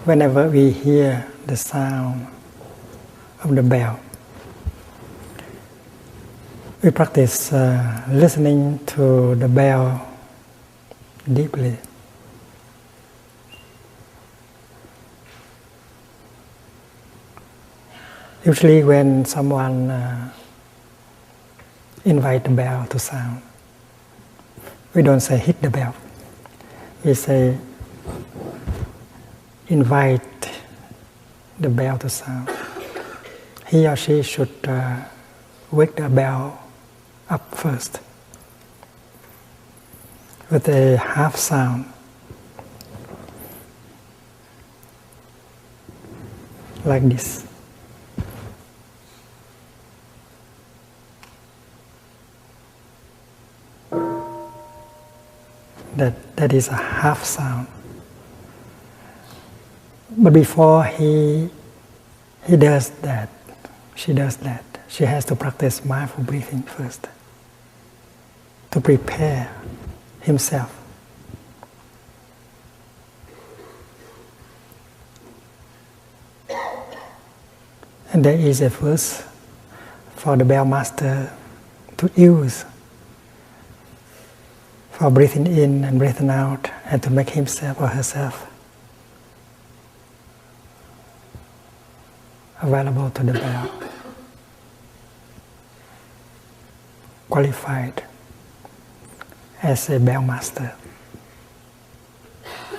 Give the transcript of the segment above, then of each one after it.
whenever we hear the sound of the bell, we practice listening to the bell deeply. Usually when someone invite the bell to sound, we don't say hit the bell. We say invite the bell to sound. He or she should wake the bell up first with a half sound, like this. That is a half sound. But before he does that, she does that, she has to practice mindful breathing first to prepare himself. And there is a verse for the bell master to use for breathing in and breathing out, and to make himself or herself available to the bell, qualified as a bell master.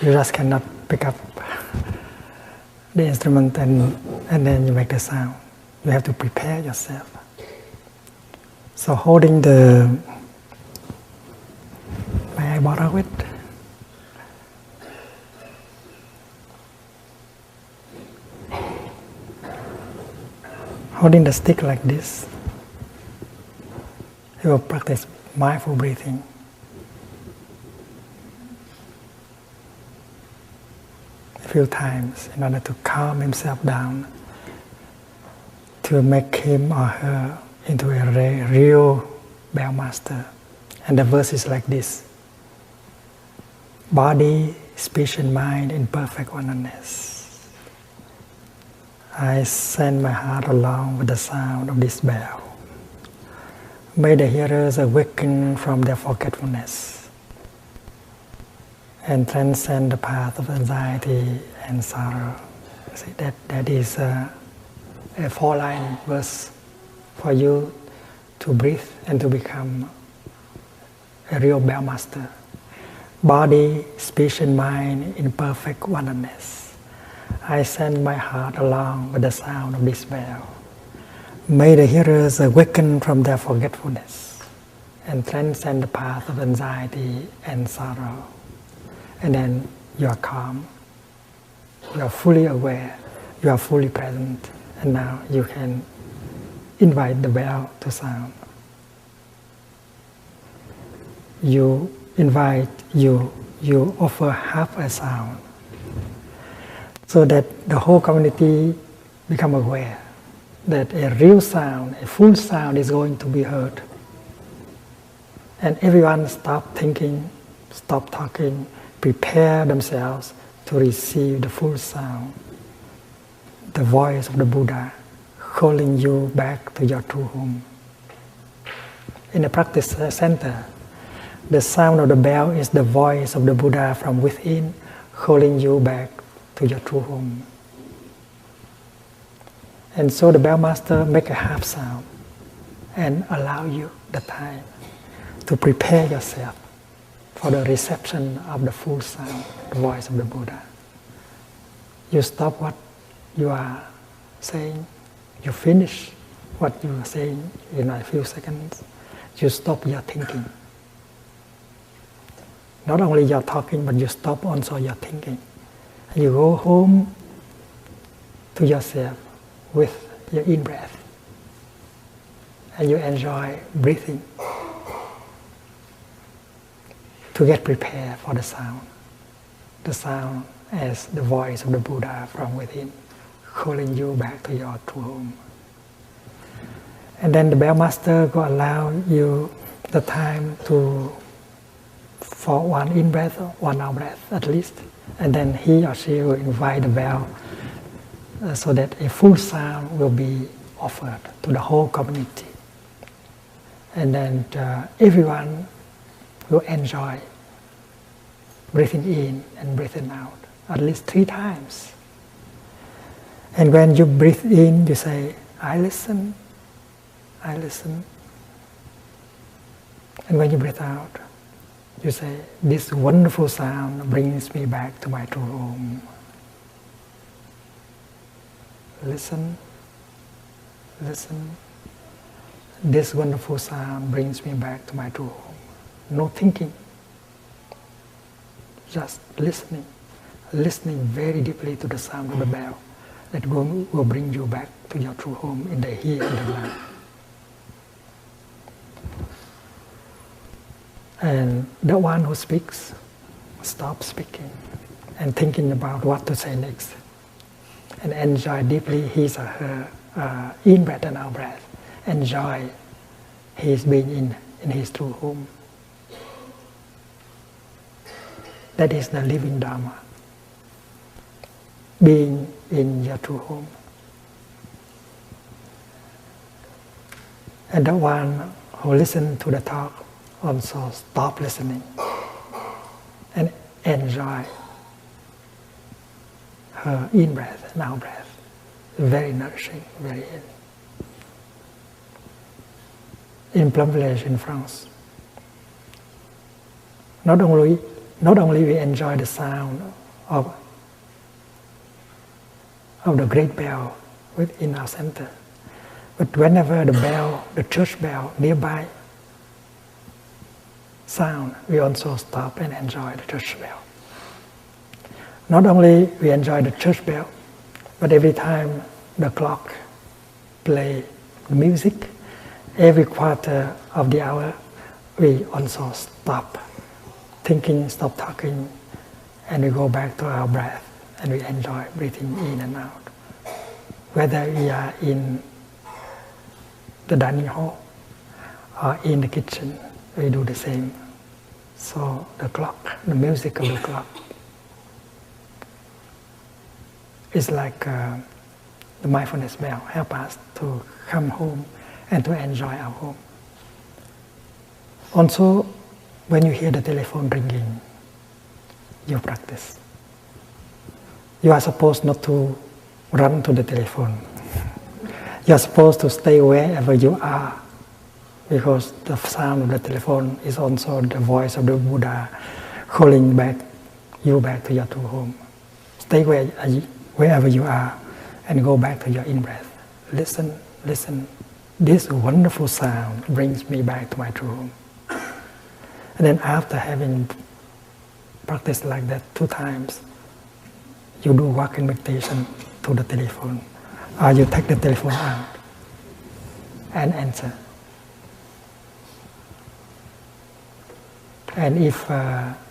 You just cannot pick up the instrument and then you make the sound. You have to prepare yourself. So holding the, may I borrow it? Holding the stick like this, you will practice mindful breathing. A few times in order to calm himself down, to make him or her into a real bell master. And the verse is like this: body, speech and mind in perfect oneness. I send my heart along with the sound of this bell. May the hearers awaken from their forgetfulness and transcend the path of anxiety and sorrow. See, that is a 4-line verse for you to breathe and to become a real bell master. Body, speech and mind in perfect oneness. I send my heart along with the sound of this bell. May the hearers awaken from their forgetfulness and transcend the path of anxiety and sorrow. And then you are calm, you are fully aware, you are fully present, and now you can invite the bell to sound. You invite, you offer half a sound, so that the whole community become aware that a real sound, a full sound is going to be heard. And everyone stop thinking, stop talking, prepare themselves to receive the full sound, the voice of the Buddha calling you back to your true home. In the practice center, the sound of the bell is the voice of the Buddha from within, calling you back to your true home. And so the bell master make a half sound and allow you the time to prepare yourself for the reception of the full sound, the voice of the Buddha. You stop what you are saying, you finish what you are saying in a few seconds, you stop your thinking. Not only your talking, but you stop also your thinking. And you go home to yourself with your in-breath. And you enjoy breathing to get prepared for the sound. The sound as the voice of the Buddha from within, calling you back to your true home. And then the bell master will allow you the time to for one in breath, 1 out breath at least, and then he or she will invite the bell so that a full sound will be offered to the whole community. And then everyone will enjoy breathing in and breathing out at least 3 times. And when you breathe in, you say, I listen, I listen. And when you breathe out, you say, this wonderful sound brings me back to my true home. Listen, listen. This wonderful sound brings me back to my true home. No thinking, just listening, listening very deeply to the sound of the bell that will bring you back to your true home in the here and the now. And the one who speaks, stop speaking and thinking about what to say next, and enjoy deeply his or her in-breath and out-breath. Enjoy his being in his true home. That is the living Dharma, being in your true home. And the one who listens to the talk also stop listening and enjoy her in-breath and out-breath. Very nourishing, very healing. In Plum Village in France, not only we enjoy the sound of the great bell within our center, but whenever the bell, the church bell nearby sound, we also stop and enjoy the church bell. Not only we enjoy the church bell, but every time the clock play music, every quarter of the hour, we also stop thinking, stop talking, and we go back to our breath, and we enjoy breathing in and out. Whether we are in the dining hall or in the kitchen, we do the same. So the clock, the music of the clock, is like the mindfulness bell, help us to come home and to enjoy our home. Also, when you hear the telephone ringing, you practice. You are supposed not to run to the telephone. You are supposed to stay wherever you are, because the sound of the telephone is also the voice of the Buddha calling you back to your true home. Stay wherever you are and go back to your in-breath. Listen, listen. This wonderful sound brings me back to my true home. And then after having practiced like that 2 times, you do walking meditation to the telephone, or you take the telephone out and answer. And if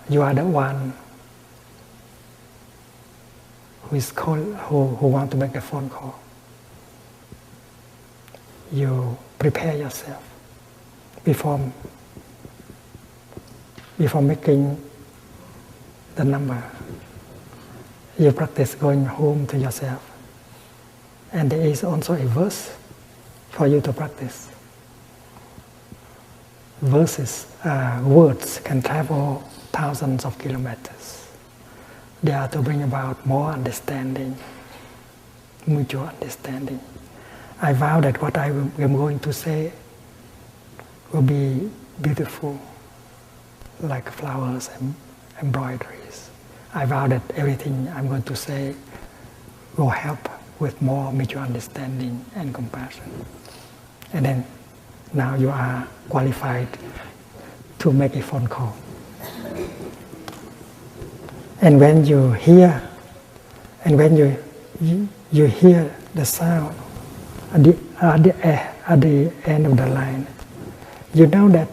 you are the one who want to make a phone call, you prepare yourself before making the number. You practice going home to yourself. And there is also a verse for you to practice. Words can travel thousands of kilometers. They are to bring about more understanding, mutual understanding. I vow that what I am going to say will be beautiful, like flowers and embroideries. I vow that everything I'm going to say will help with more mutual understanding and compassion. And then now you are qualified to make a phone call. And when you hear, you hear the sound at the end of the line, you know that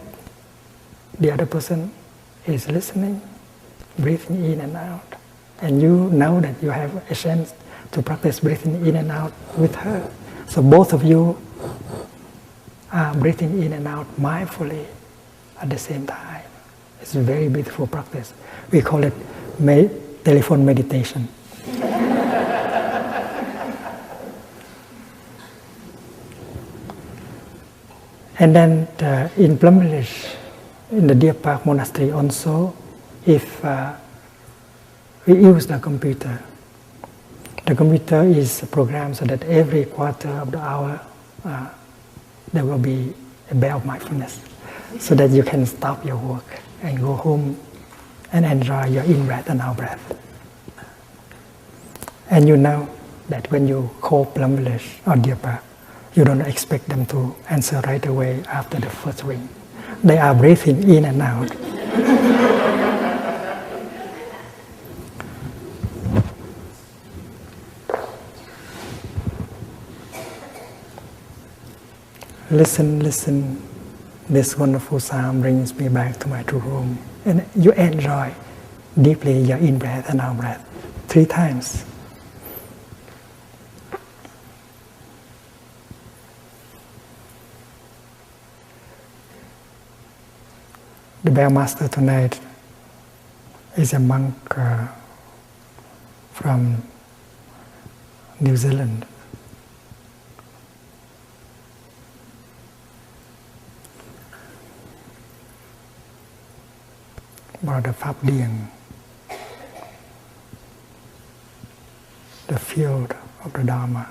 the other person is listening, breathing in and out, and you know that you have a chance to practice breathing in and out with her. So both of you are breathing in and out mindfully at the same time. It's a very beautiful practice. We call it telephone meditation. And then in Plum Village, in the Deer Park Monastery also, if we use the computer is programmed so that every quarter of the hour there will be a bell of mindfulness, so that you can stop your work and go home and enjoy your in-breath and out-breath. And you know that when you call Plum Village or Deer Park, you don't expect them to answer right away after the first ring. They are breathing in and out. Listen, listen. This wonderful sound brings me back to my true home. And you enjoy deeply your in-breath and out-breath 3 times. The bell master tonight is a monk from New Zealand. Brother Pháp Điền, the field of the Dharma.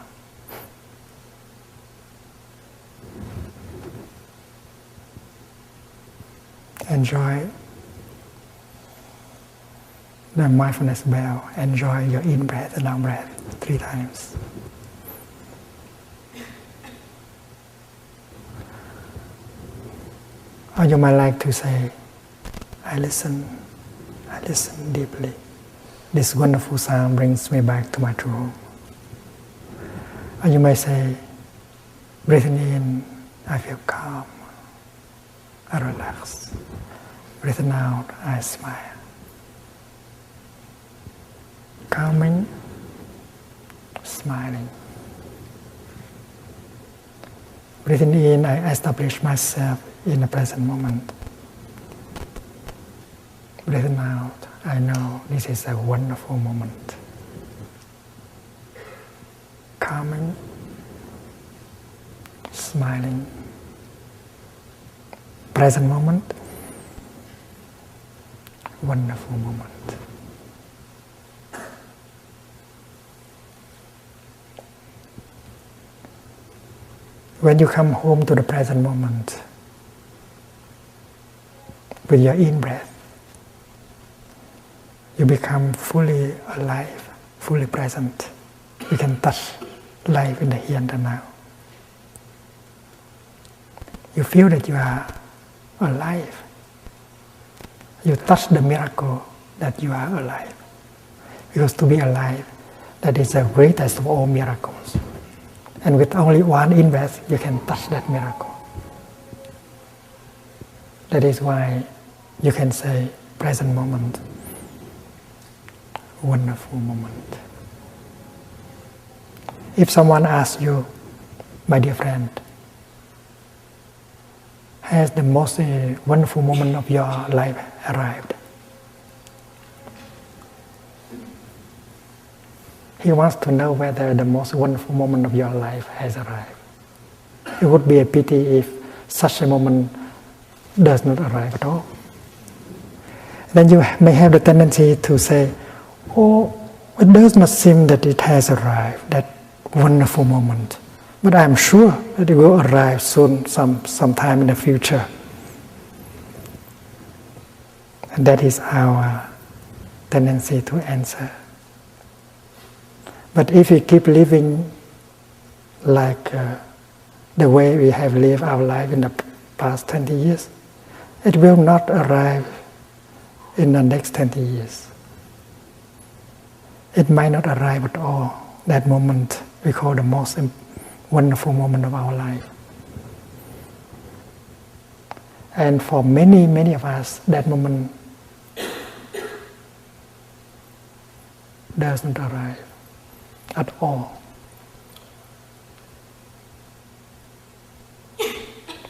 Enjoy the mindfulness bell. Enjoy your in-breath and out-breath 3 times. Or you might like to say, I listen deeply. This wonderful sound brings me back to my true home. Or you may say, breathing in, I feel calm, I relax. Breathing out, I smile. Calming, smiling. Breathing in, I establish myself in the present moment. Breathing out, I know this is a wonderful moment. Calming, smiling. Present moment, wonderful moment. When you come home to the present moment, with your in-breath, you become fully alive, fully present. You can touch life in the here and the now. You feel that you are alive. You touch the miracle that you are alive. Because to be alive, that is the greatest of all miracles. And with only one in-breath, you can touch that miracle. That is why you can say, present moment, wonderful moment. If someone asks you, my dear friend, has the most wonderful moment of your life arrived? He wants to know whether the most wonderful moment of your life has arrived. It would be a pity if such a moment does not arrive at all. Then you may have the tendency to say, oh, it does not seem that it has arrived, that wonderful moment. But I am sure that it will arrive soon, sometime in the future. And that is our tendency to answer. But if we keep living like the way we have lived our life in the past 20 years, it will not arrive in the next 20 years. It might not arrive at all, that moment we call the most wonderful moment of our life. And for many, many of us, that moment does not arrive at all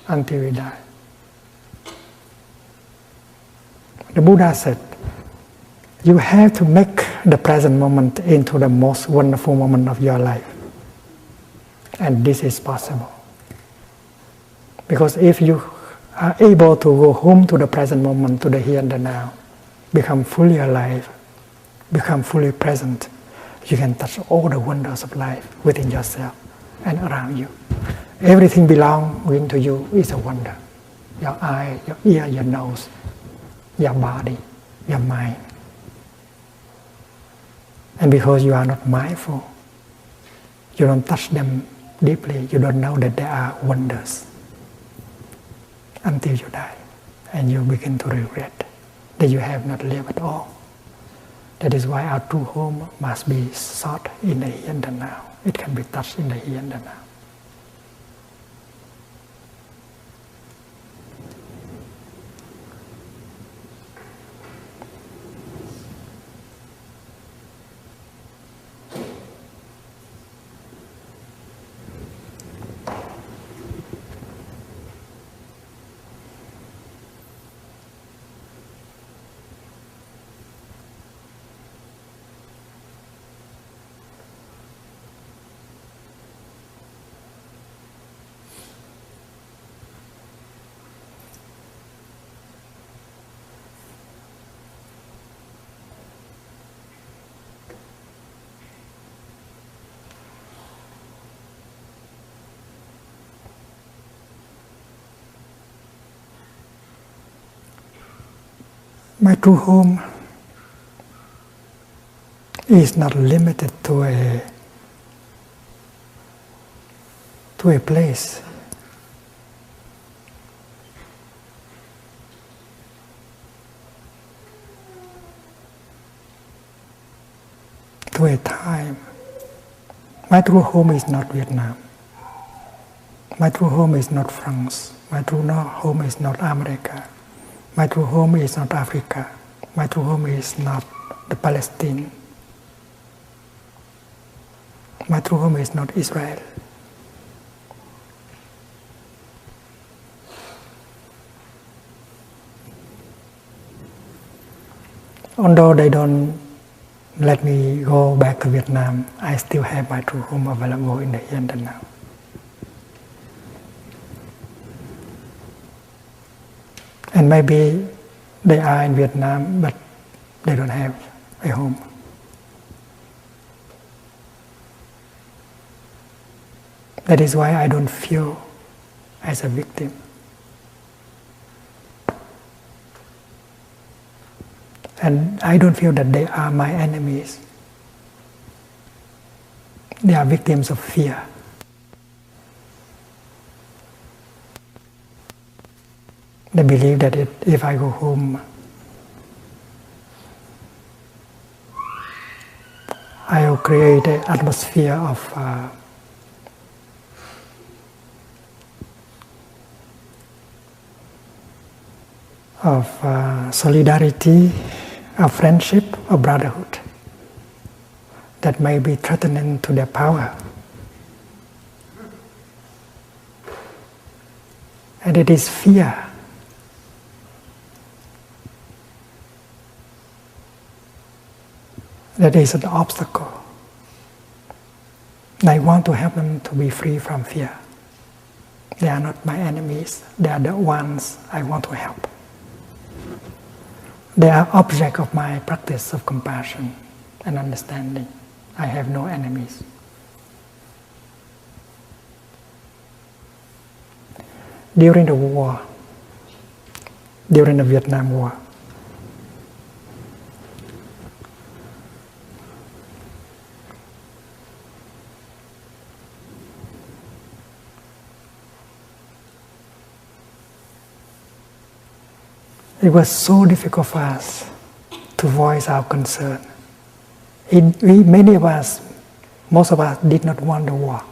until we die. The Buddha said, you have to make the present moment into the most wonderful moment of your life. And this is possible. Because if you are able to go home to the present moment, to the here and the now, become fully alive, become fully present, you can touch all the wonders of life within yourself and around you. Everything belonging to you is a wonder. Your eye, your ear, your nose, your body, your mind. And because you are not mindful, you don't touch them deeply, you don't know that they are wonders until you die. And you begin to regret that you have not lived at all. That is why our true home must be sought in the here and the now. It can be touched in the here and the now. My true home is not limited to a place. To a time. My true home is not Vietnam. My true home is not France. My true home is not America. My true home is not Africa. My true home is not the Palestine. My true home is not Israel. Although they don't let me go back to Vietnam, I still have my true home available in the here and the now. And maybe they are in Vietnam, but they don't have a home. That is why I don't feel as a victim. And I don't feel that they are my enemies. They are victims of fear. They believe that if I go home, I will create an atmosphere of solidarity, of friendship, of brotherhood that may be threatening to their power. And it is fear that is an obstacle. I want to help them to be free from fear. They are not my enemies. They are the ones I want to help. They are object of my practice of compassion and understanding. I have no enemies. During the war, during the Vietnam War, it was so difficult for us to voice our concern. Many of us, most of us, did not want the war.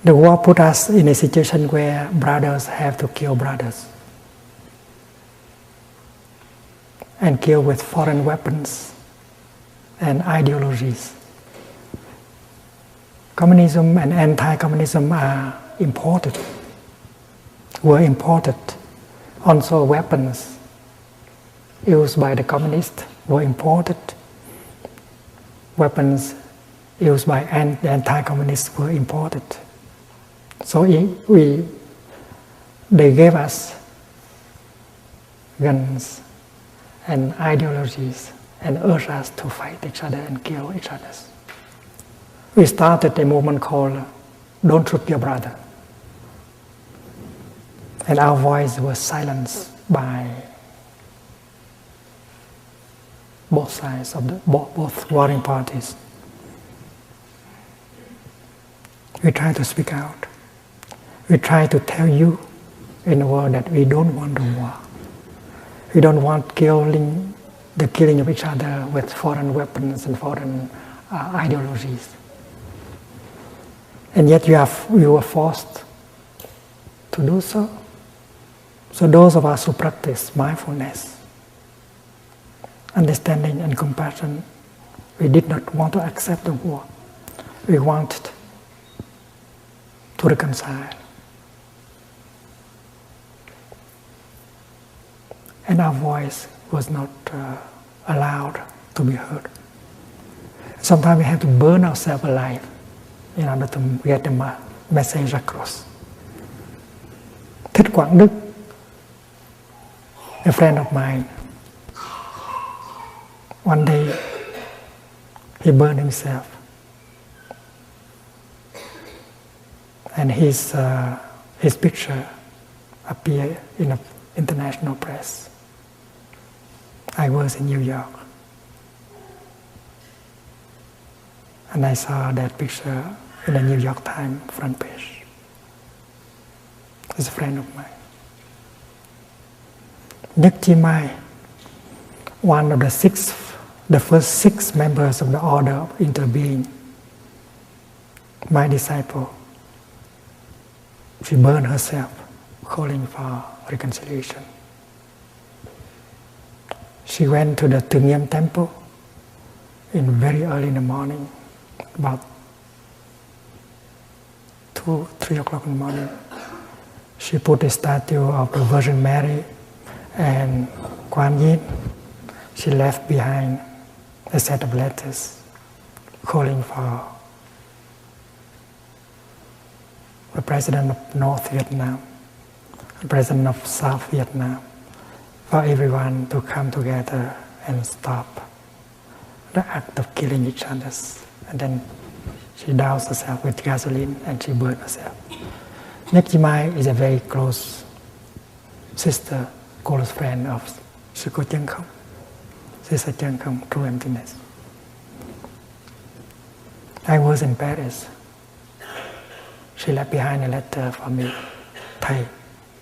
The war put us in a situation where brothers have to kill brothers and kill with foreign weapons and ideologies. Communism and anti-communism are imported. Were imported. Also weapons used by the communists were imported. Weapons used by the anti-communists were imported. So they gave us guns and ideologies and urged us to fight each other and kill each other. We started a movement called "Don't Shoot Your Brother." And our voice was silenced by both sides of both warring parties. We try to speak out. We try to tell you in the world that we don't want the war. We don't want the killing of each other with foreign weapons and foreign ideologies. And yet you were forced to do so. So those of us who practice mindfulness, understanding and compassion, we did not want to accept the war. We wanted to reconcile. And our voice was not allowed to be heard. Sometimes we have to burn ourselves alive in order to get the message across. Thích Quảng Đức, a friend of mine, one day he burned himself. And his picture appeared in the international press. I was in New York. And I saw that picture in the New York Times front page. He's a friend of mine. Nhật Chi Mai, one of the first 6 members of the Order of Interbeing, my disciple, she burned herself, calling for reconciliation. She went to the Tungiem temple very early in the morning, about 2-3 o'clock in the morning. She put a statue of the Virgin Mary and Kuan Yin. She left behind a set of letters calling for the President of North Vietnam, the President of South Vietnam, for everyone to come together and stop the act of killing each other. And then she doused herself with gasoline and she burned herself. Nhật Chi Mai is a very close sister, close friend of Sư Cô Chân Không, Sister Chân Không, True Emptiness. I was in Paris. She left behind a letter for me. Thầy,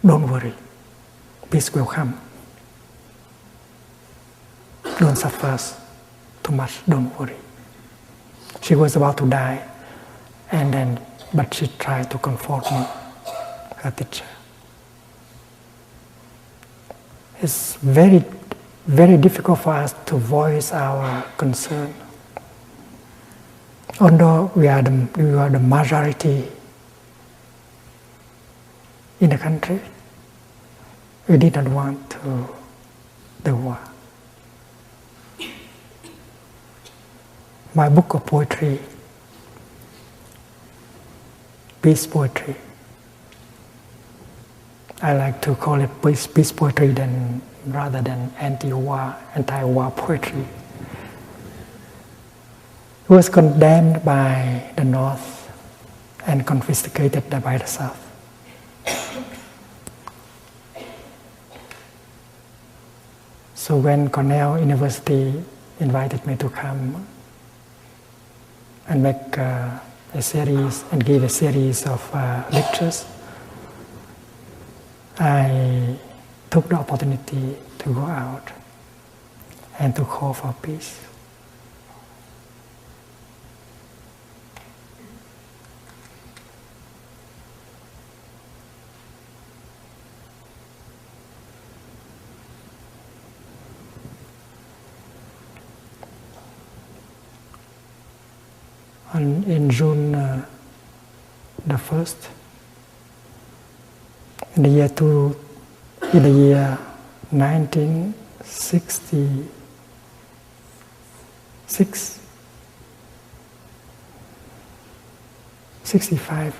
don't worry. Peace will come. Don't suffer too much, don't worry. She was about to die, but she tried to comfort me, her teacher. It's very, very difficult for us to voice our concern. Although we are the majority in the country, we did not want the war. My book of poetry, peace poetry, I like to call it peace poetry rather than anti-war poetry. It was condemned by the North and confiscated by the South. So when Cornell University invited me to come and make a series and give a series of lectures, I took the opportunity to go out and to call for peace. In June the 1st, In the year 1966, 65,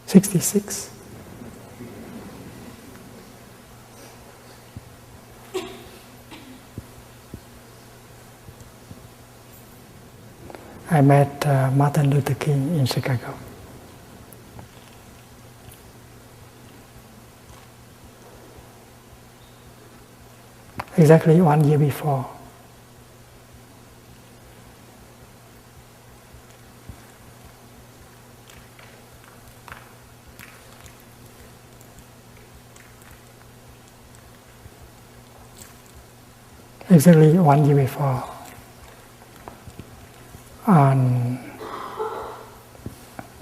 66. I met Martin Luther King in Chicago. Exactly 1 year before. Exactly 1 year before. On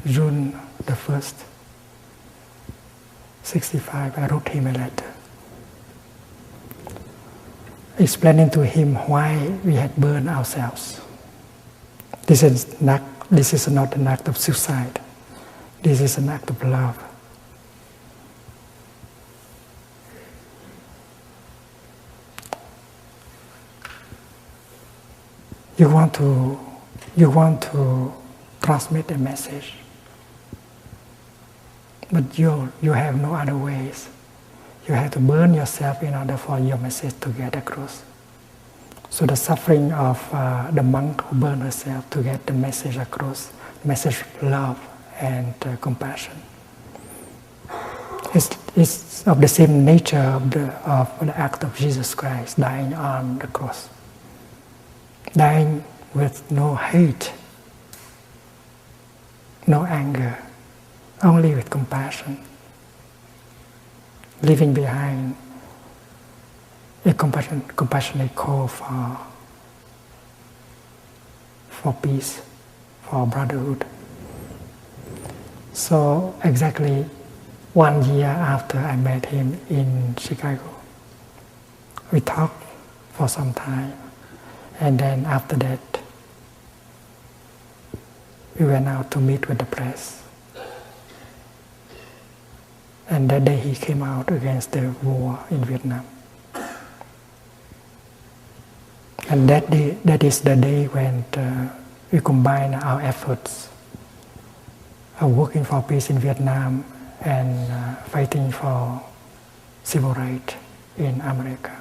June the 1st, 65, I wrote him a letter explaining to him why we had burned ourselves. This is not an act of suicide. This is an act of love. You want to transmit a message, but you have no other ways. You have to burn yourself in order for your message to get across. So the suffering of the monk who burned herself to get the message across, message of love and compassion, it's of the same nature of the act of Jesus Christ dying on the cross. Dying with no hate, no anger, only with compassion. Leaving behind a compassionate call for peace, for brotherhood. So exactly 1 year after I met him in Chicago, we talked for some time, and then after that, we went out to meet with the press. And that day he came out against the war in Vietnam. And that is the day when we combine our efforts of working for peace in Vietnam and fighting for civil rights in America.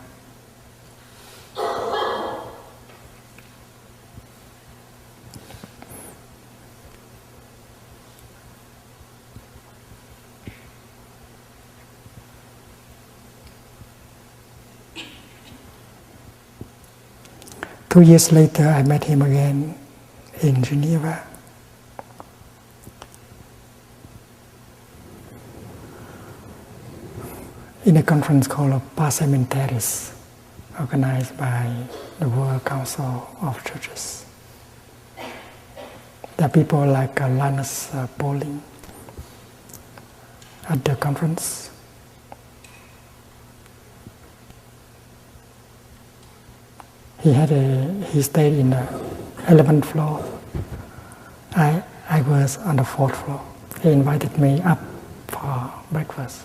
Two years later, I met him again in Geneva. In a conference called Parliamentaries, organized by the World Council of Churches. There are people like Linus Pauling at the conference. He stayed in the 11th floor. I was on the 4th floor. He invited me up for breakfast.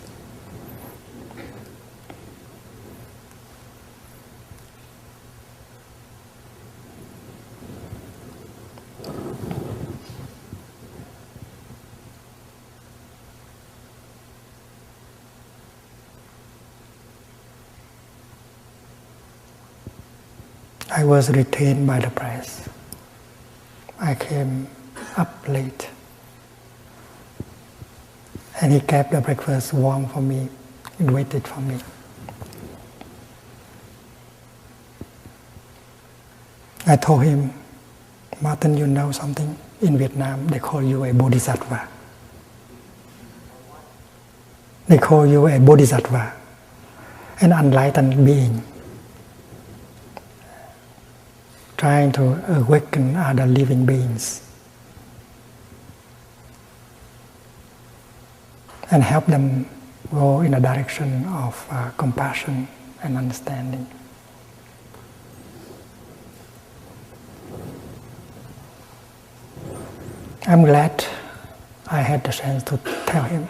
I was retained by the press. I came up late. And he kept the breakfast warm for me and waited for me. I told him, Martin, you know something? In Vietnam, they call you a bodhisattva. They call you a bodhisattva, an enlightened being, trying to awaken other living beings and help them go in a direction of compassion and understanding. I'm glad I had the chance to tell him.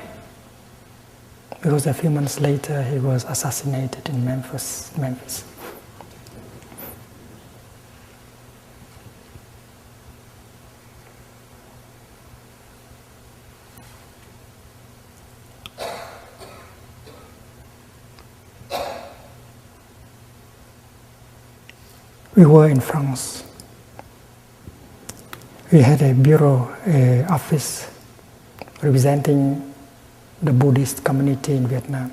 because a few months later he was assassinated in Memphis. We were in France. We had a bureau, an office representing the Buddhist community in Vietnam.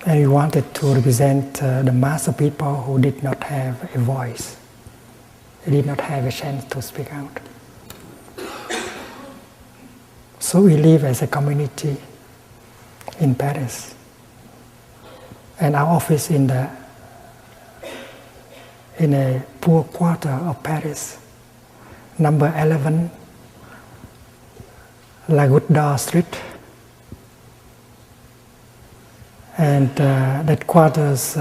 And we wanted to represent the mass of people who did not have a voice. They did not have a chance to speak out. So we live as a community in Paris. And our office in a poor quarter of Paris, number 11, La Goutte d'Or Street. And that quarters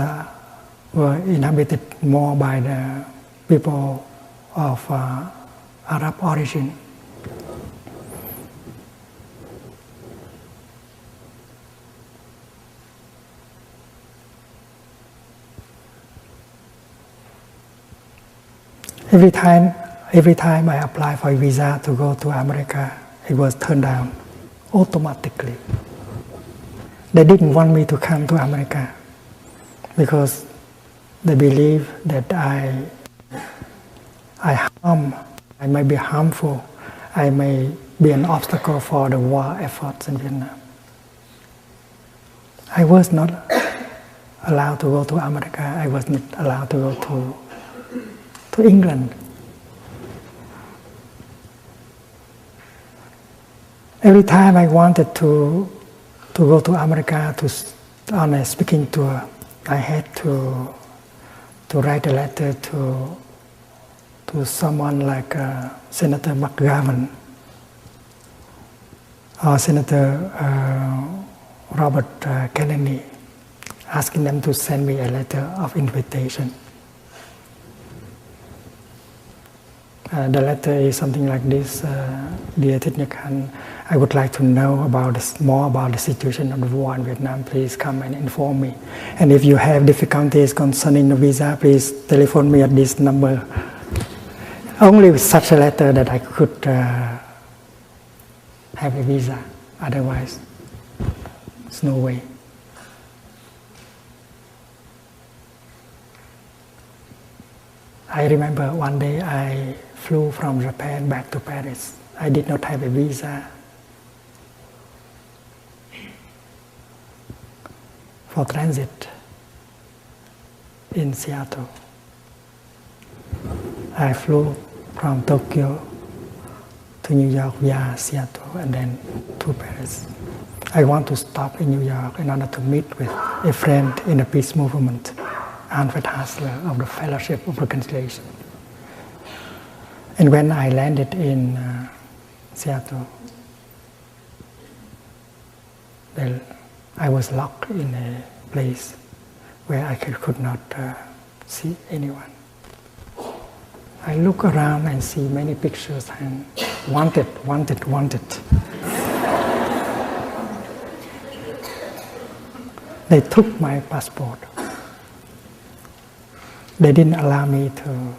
were inhabited more by the people of Arab origin. Every time I applied for a visa to go to America, it was turned down automatically. They didn't want me to come to America because they believe that I may be harmful, I may be an obstacle for the war efforts in Vietnam. I was not allowed to go to America. I was not allowed to go to England. Every time I wanted to go to America on a speaking tour, I had to write a letter to someone like Senator McGovern or Senator Robert Kennedy, asking them to send me a letter of invitation. The letter is something like this: Dear Thich Nhat, I would like to know more about the situation of the war in Vietnam. Please come and inform me. And if you have difficulties concerning the visa, please telephone me at this number. Only with such a letter that I could have a visa. Otherwise, there's no way. I remember one day I flew from Japan back to Paris. I did not have a visa for transit in Seattle. I flew from Tokyo to New York via Seattle and then to Paris. I want to stop in New York in order to meet with a friend in the peace movement, Alfred Hassler of the Fellowship of Reconciliation. And when I landed in Seattle, well, I was locked in a place where I could not see anyone. I look around and see many pictures and wanted. They took my passport. They didn't allow me to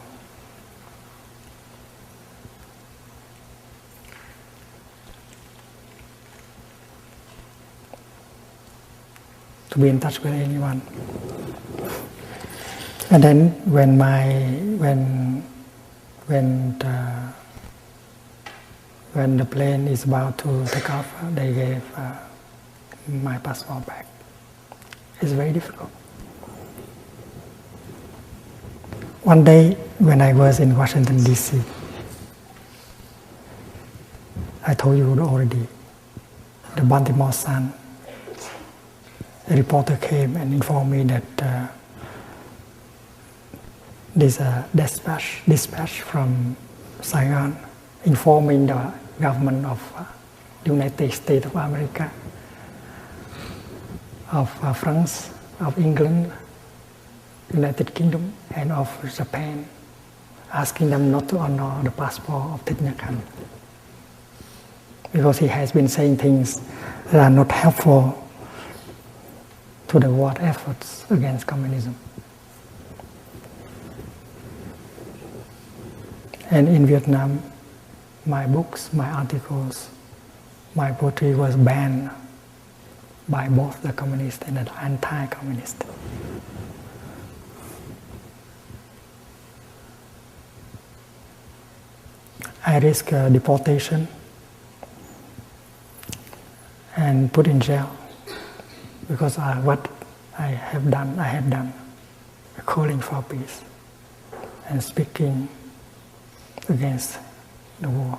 be in touch with anyone. And then when the plane is about to take off, they gave my passport back. It's very difficult. One day when I was in Washington, D.C., I told you already, the Baltimore Sun, a reporter came and informed me that there's a dispatch from Saigon informing the government of the United States of America, of France, of England, United Kingdom, and of Japan, asking them not to honor the passport of Thich Nhat, because he has been saying things that are not helpful to the world efforts against communism. And in Vietnam, my books, my articles, my poetry was banned by both the communist and the anti-communist. I risked deportation and put in jail because what I had done, calling for peace and speaking against the war.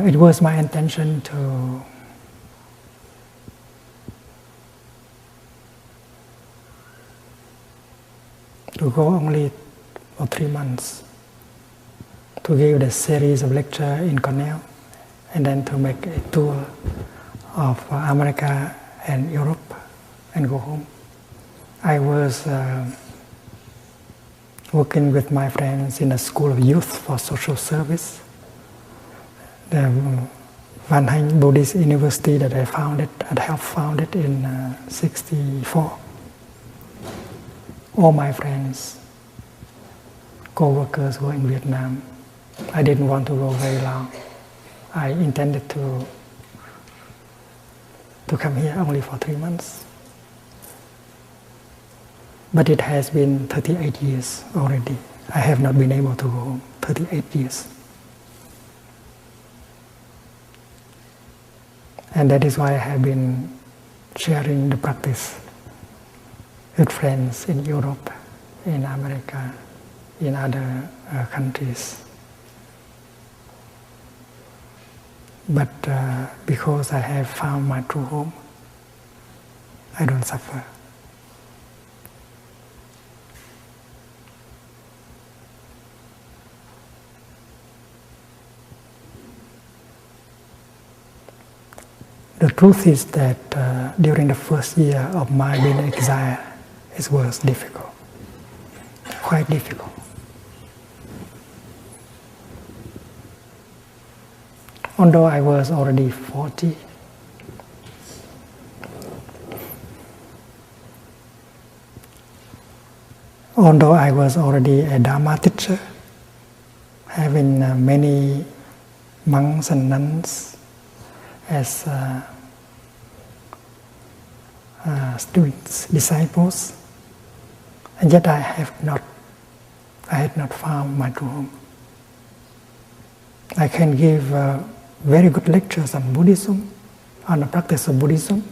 It was my intention to go only for 3 months to give the series of lectures in Cornell, and then to make a tour of America and Europe and go home. I was working with my friends in a school of youth for social service, the Van Hanh Buddhist University that I helped found it in '64. All my friends, co-workers were in Vietnam. I didn't want to go very long. I intended to come here only for 3 months. But it has been 38 years already. I have not been able to go home. 38 years. And that is why I have been sharing the practice with friends in Europe, in America, in other countries. But because I have found my true home, I don't suffer. The truth is that during the first year of my being exiled, it was difficult, quite difficult. Although I was already 40, although I was already a Dharma teacher, having many monks and nuns as students, disciples, and yet I had not found my true home. I can give very good lectures on Buddhism, on the practice of Buddhism,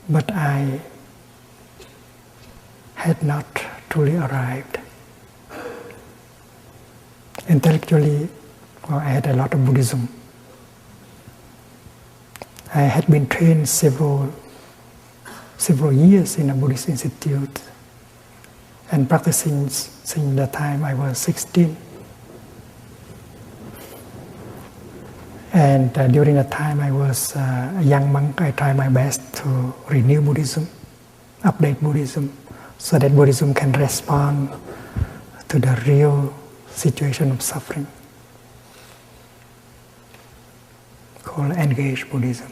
but I had not truly arrived. Intellectually, I had a lot of Buddhism. I had been trained several years in a Buddhist institute and practicing since the time I was 16. And during the time I was a young monk, I tried my best to renew Buddhism, update Buddhism, so that Buddhism can respond to the real situation of suffering, called engaged Buddhism.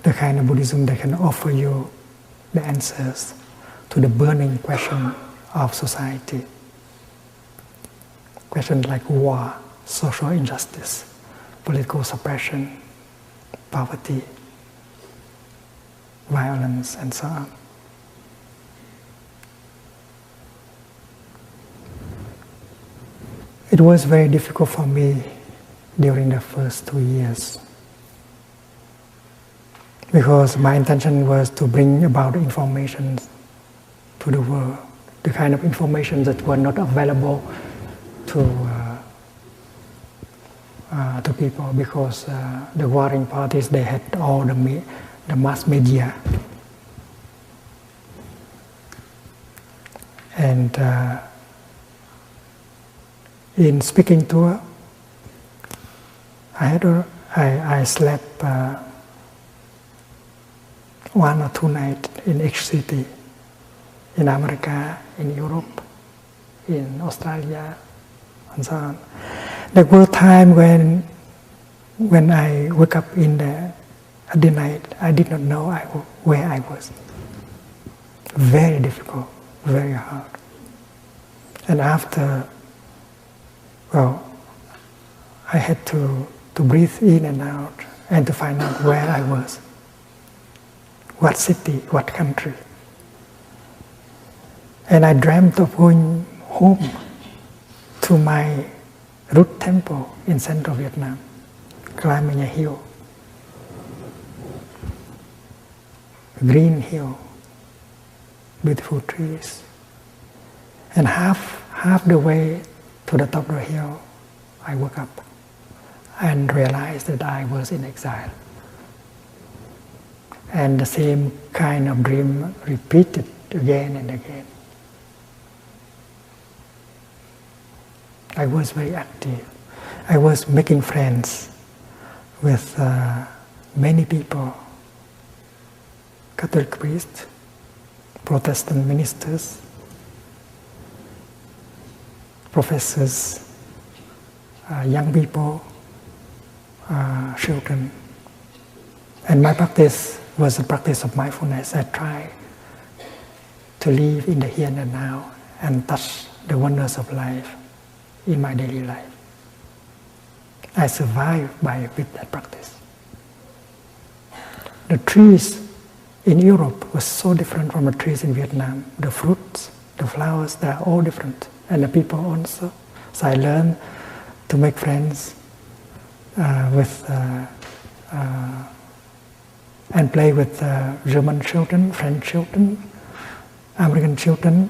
The kind of Buddhism that can offer you the answers to the burning question of society. Questions like war, social injustice, political suppression, poverty, violence, and so on. It was very difficult for me during the first 2 years, because my intention was to bring about information to the world, the kind of information that were not available to people, because the warring parties, they had all the mass media. And in speaking tour, I slept 1 or 2 nights in each city, in America, in Europe, in Australia, and so on. There were times when I wake up at the night, I did not know where I was. Very difficult, very hard. And after, I had to breathe in and out and to find out where I was, what city, what country. And I dreamt of going home to my root temple in central Vietnam, climbing a hill, a green hill, beautiful trees. And half the way to the top of the hill, I woke up and realized that I was in exile. And the same kind of dream repeated again and again. I was very active. I was making friends with many people, Catholic priests, Protestant ministers, professors, young people, children. And my practice was a practice of mindfulness. I try to live in the here and now and touch the wonders of life in my daily life. I survive with that practice. The trees in Europe were so different from the trees in Vietnam. The fruits, the flowers, they are all different. And the people also. So I learned to make friends and play with German children, French children, American children,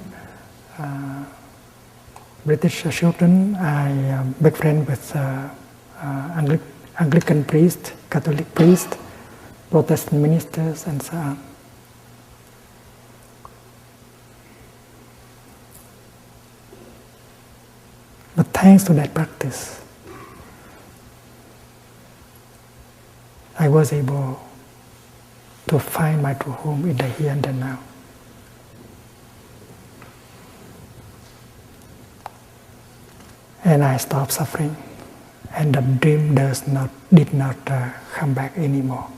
British children. I make friends with Anglican priests, Catholic priests, Protestant ministers, and so on. But thanks to that practice, I was able to find my true home in the here and the now. And I stopped suffering, and the dream did not come back anymore.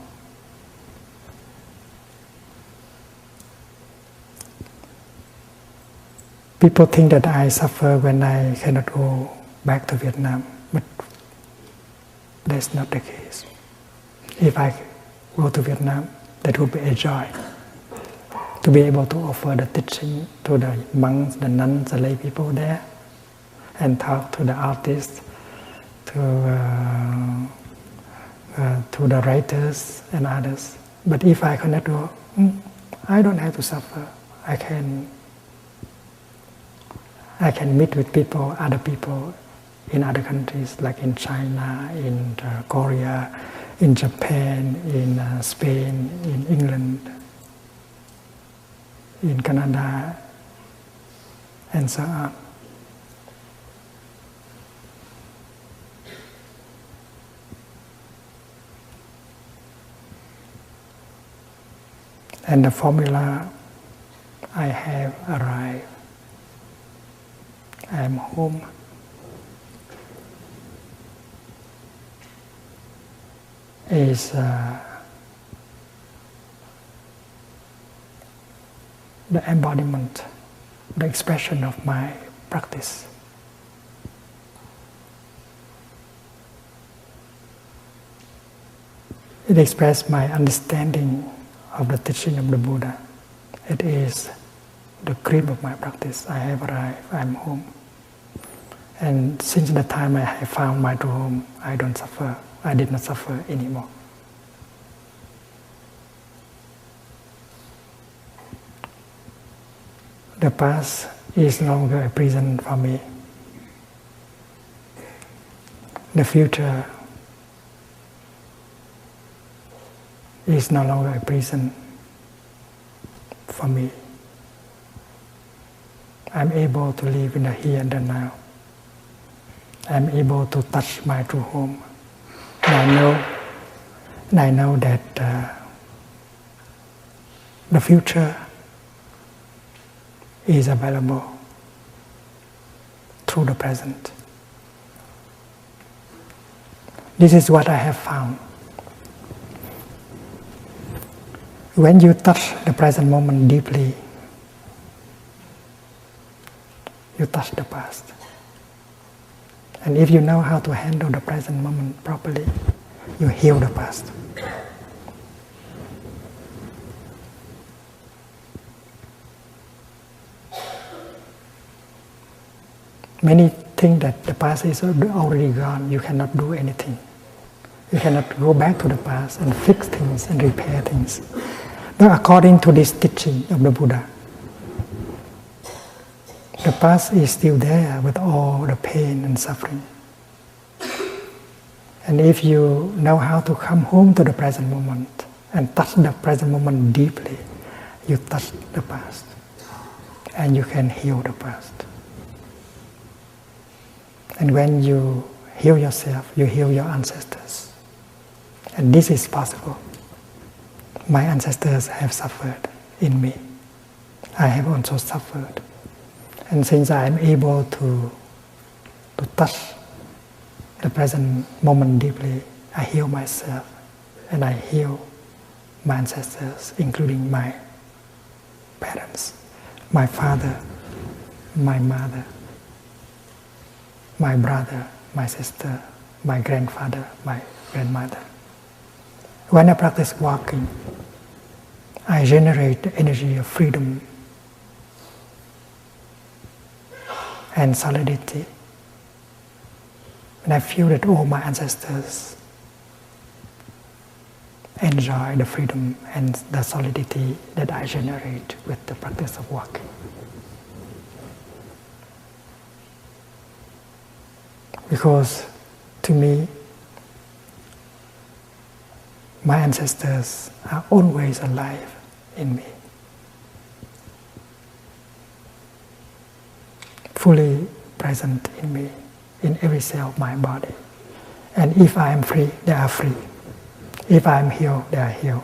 People think that I suffer when I cannot go back to Vietnam, but that's not the case. If I go to Vietnam, that would be a joy to be able to offer the teaching to the monks, the nuns, the lay people there, and talk to the artists, to the writers and others. But if I cannot go, I don't have to suffer. I can meet with people, other people in other countries, like in China, in Korea, in Japan, in Spain, in England, in Canada, and so on. And the formula I have arrived. I am home. Is the embodiment, the expression of my practice. It expresses my understanding of the teaching of the Buddha. It is the cream of my practice. I have arrived, I am home. And since the time I have found my true home, I don't suffer. I did not suffer anymore. The past is no longer a prison for me. The future is no longer a prison for me. I'm able to live in the here and the now. I'm able to touch my true home. And I know that the future is available through the present. This is what I have found. When you touch the present moment deeply, you touch the past. And if you know how to handle the present moment properly, you heal the past. Many think that the past is already gone, you cannot do anything. You cannot go back to the past and fix things and repair things. But according to this teaching of the Buddha, the past is still there with all the pain and suffering. And if you know how to come home to the present moment and touch the present moment deeply, you touch the past and you can heal the past. And when you heal yourself, you heal your ancestors. And this is possible. My ancestors have suffered in me. I have also suffered. And since I am able to touch the present moment deeply, I heal myself and I heal my ancestors, including my parents, my father, my mother, my brother, my sister, my grandfather, my grandmother. When I practice walking, I generate the energy of freedom and solidity. And I feel that all my ancestors enjoy the freedom and the solidity that I generate with the practice of walking. Because to me, my ancestors are always alive in me, fully present in me, in every cell of my body. And if I am free, they are free. If I am healed, they are healed.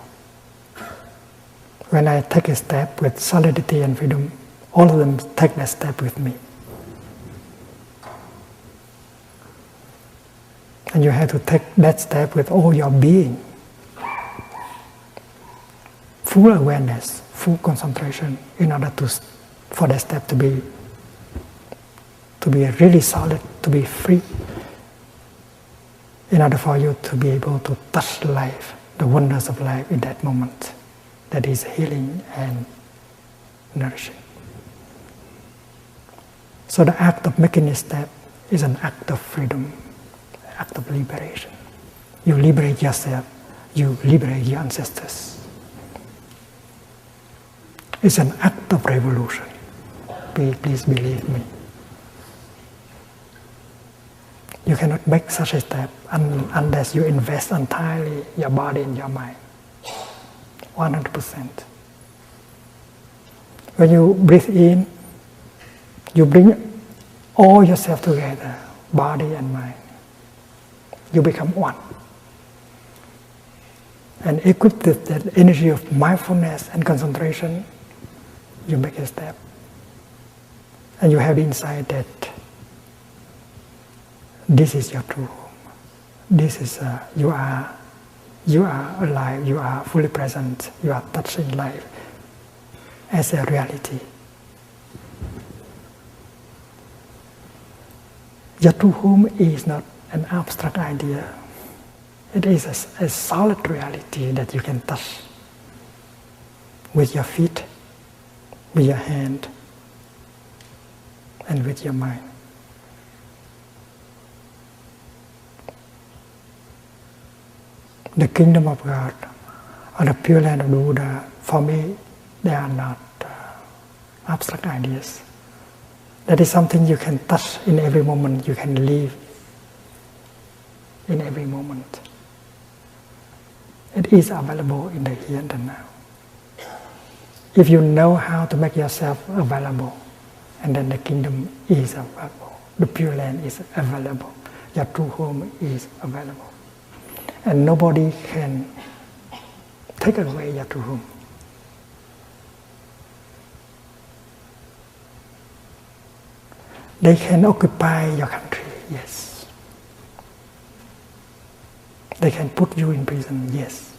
When I take a step with solidity and freedom, all of them take that step with me. And you have to take that step with all your being. Full awareness, full concentration, in order for that step to be really solid, to be free, in order for you to be able to touch life, the wonders of life in that moment, that is healing and nourishing. So the act of making a step is an act of freedom, an act of liberation. You liberate yourself, you liberate your ancestors. It's an act of revolution. Please believe me. You cannot make such a step unless you invest entirely your body and your mind. 100%. When you breathe in, you bring all yourself together, body and mind. You become one. And equipped with that energy of mindfulness and concentration, you make a step. And you have the insight that this is your true home. This is, you are alive, you are fully present, you are touching life as a reality. Your true home is not an abstract idea. It is a solid reality that you can touch with your feet, with your hand, and with your mind. The kingdom of God or the pure land of the Buddha, for me, they are not abstract ideas. That is something you can touch in every moment, you can live in every moment. It is available in the here and the now. If you know how to make yourself available, and then the kingdom is available. The Pure Land is available. Your true home is available. And nobody can take away your true home. They can occupy your country, yes. They can put you in prison, yes.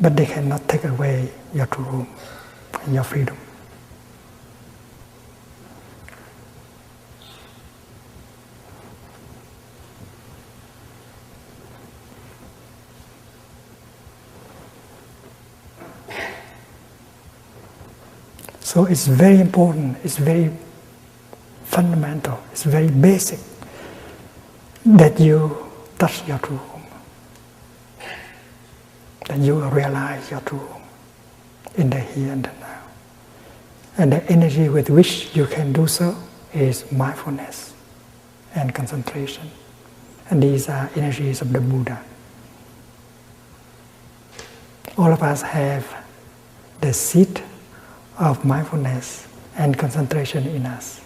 But they cannot take away your true home and your freedom. So it's very important, it's very fundamental, it's very basic that you touch your true home, that you realize your true home in the here and the now. And the energy with which you can do so is mindfulness and concentration. And these are energies of the Buddha. All of us have the seed of mindfulness and concentration in us.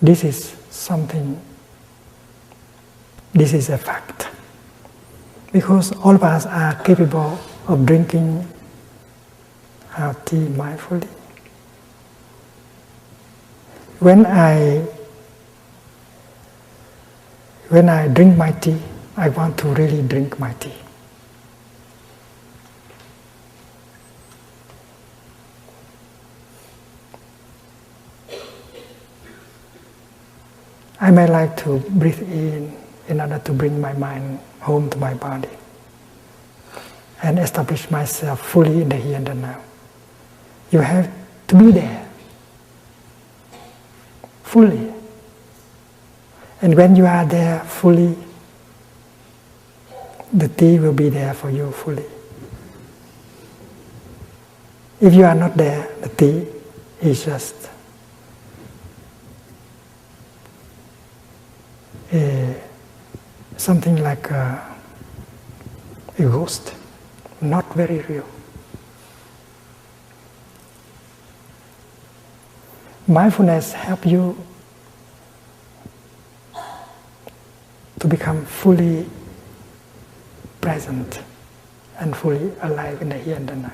This is something, this is a fact. Because all of us are capable of drinking our tea mindfully. When I drink my tea, I want to really drink my tea. I may like to breathe in order to bring my mind home to my body and establish myself fully in the here and the now. You have to be there, fully. And when you are there fully, the tea will be there for you fully. If you are not there, the tea is just something like a ghost, not very real. Mindfulness helps you to become fully present and fully alive in the here and the now.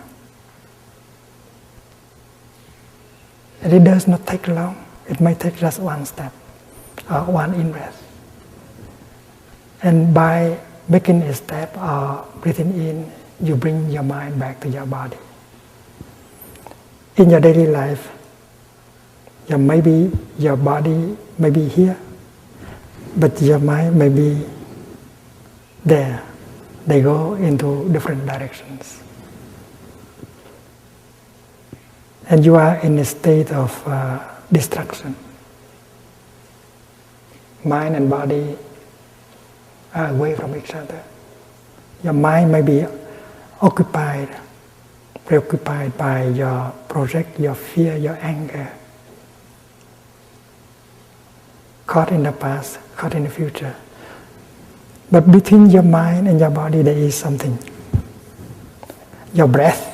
And it does not take long. It may take just one step or one in-breath. And by making a step or breathing in, you bring your mind back to your body. In your daily life, maybe your body may be here, but your mind may be there. They go into different directions. And you are in a state of distraction. Mind and body are away from each other. Your mind may be preoccupied by your project, your fear, your anger. Caught in the past, caught in the future. But between your mind and your body there is something. Your breath.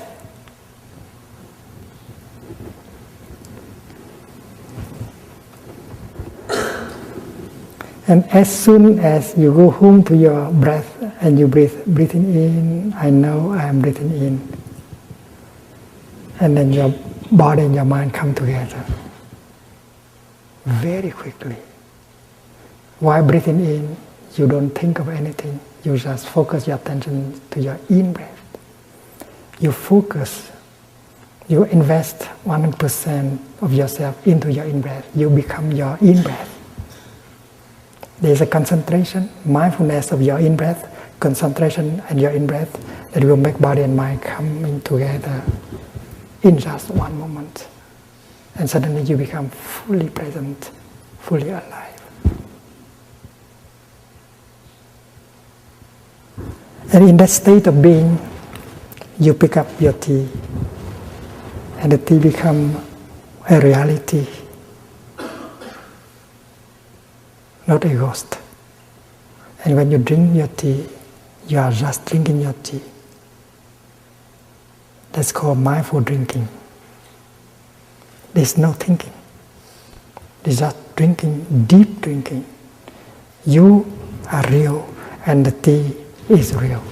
And as soon as you go home to your breath and you breathing in, I know I am breathing in. And then your body and your mind come together very quickly. While breathing in, you don't think of anything. You just focus your attention to your in-breath. You focus, you invest 100% of yourself into your in-breath. You become your in-breath. There is a concentration, mindfulness of your in-breath, concentration and your in-breath that will make body and mind coming together in just one moment. And suddenly you become fully present, fully alive. And in that state of being, you pick up your tea, and the tea becomes a reality, not a ghost. And when you drink your tea, you are just drinking your tea. That's called mindful drinking. There's no thinking. There's just drinking, deep drinking. You are real and the tea is real.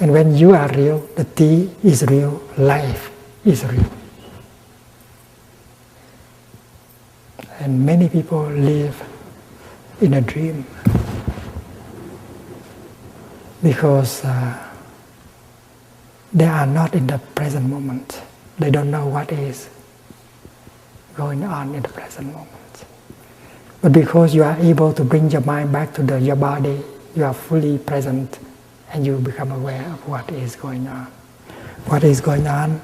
And when you are real, the tea is real, life is real. And many people live in a dream because they are not in the present moment. They don't know what is going on in the present moment. But because you are able to bring your mind back to your body, you are fully present and you become aware of what is going on. What is going on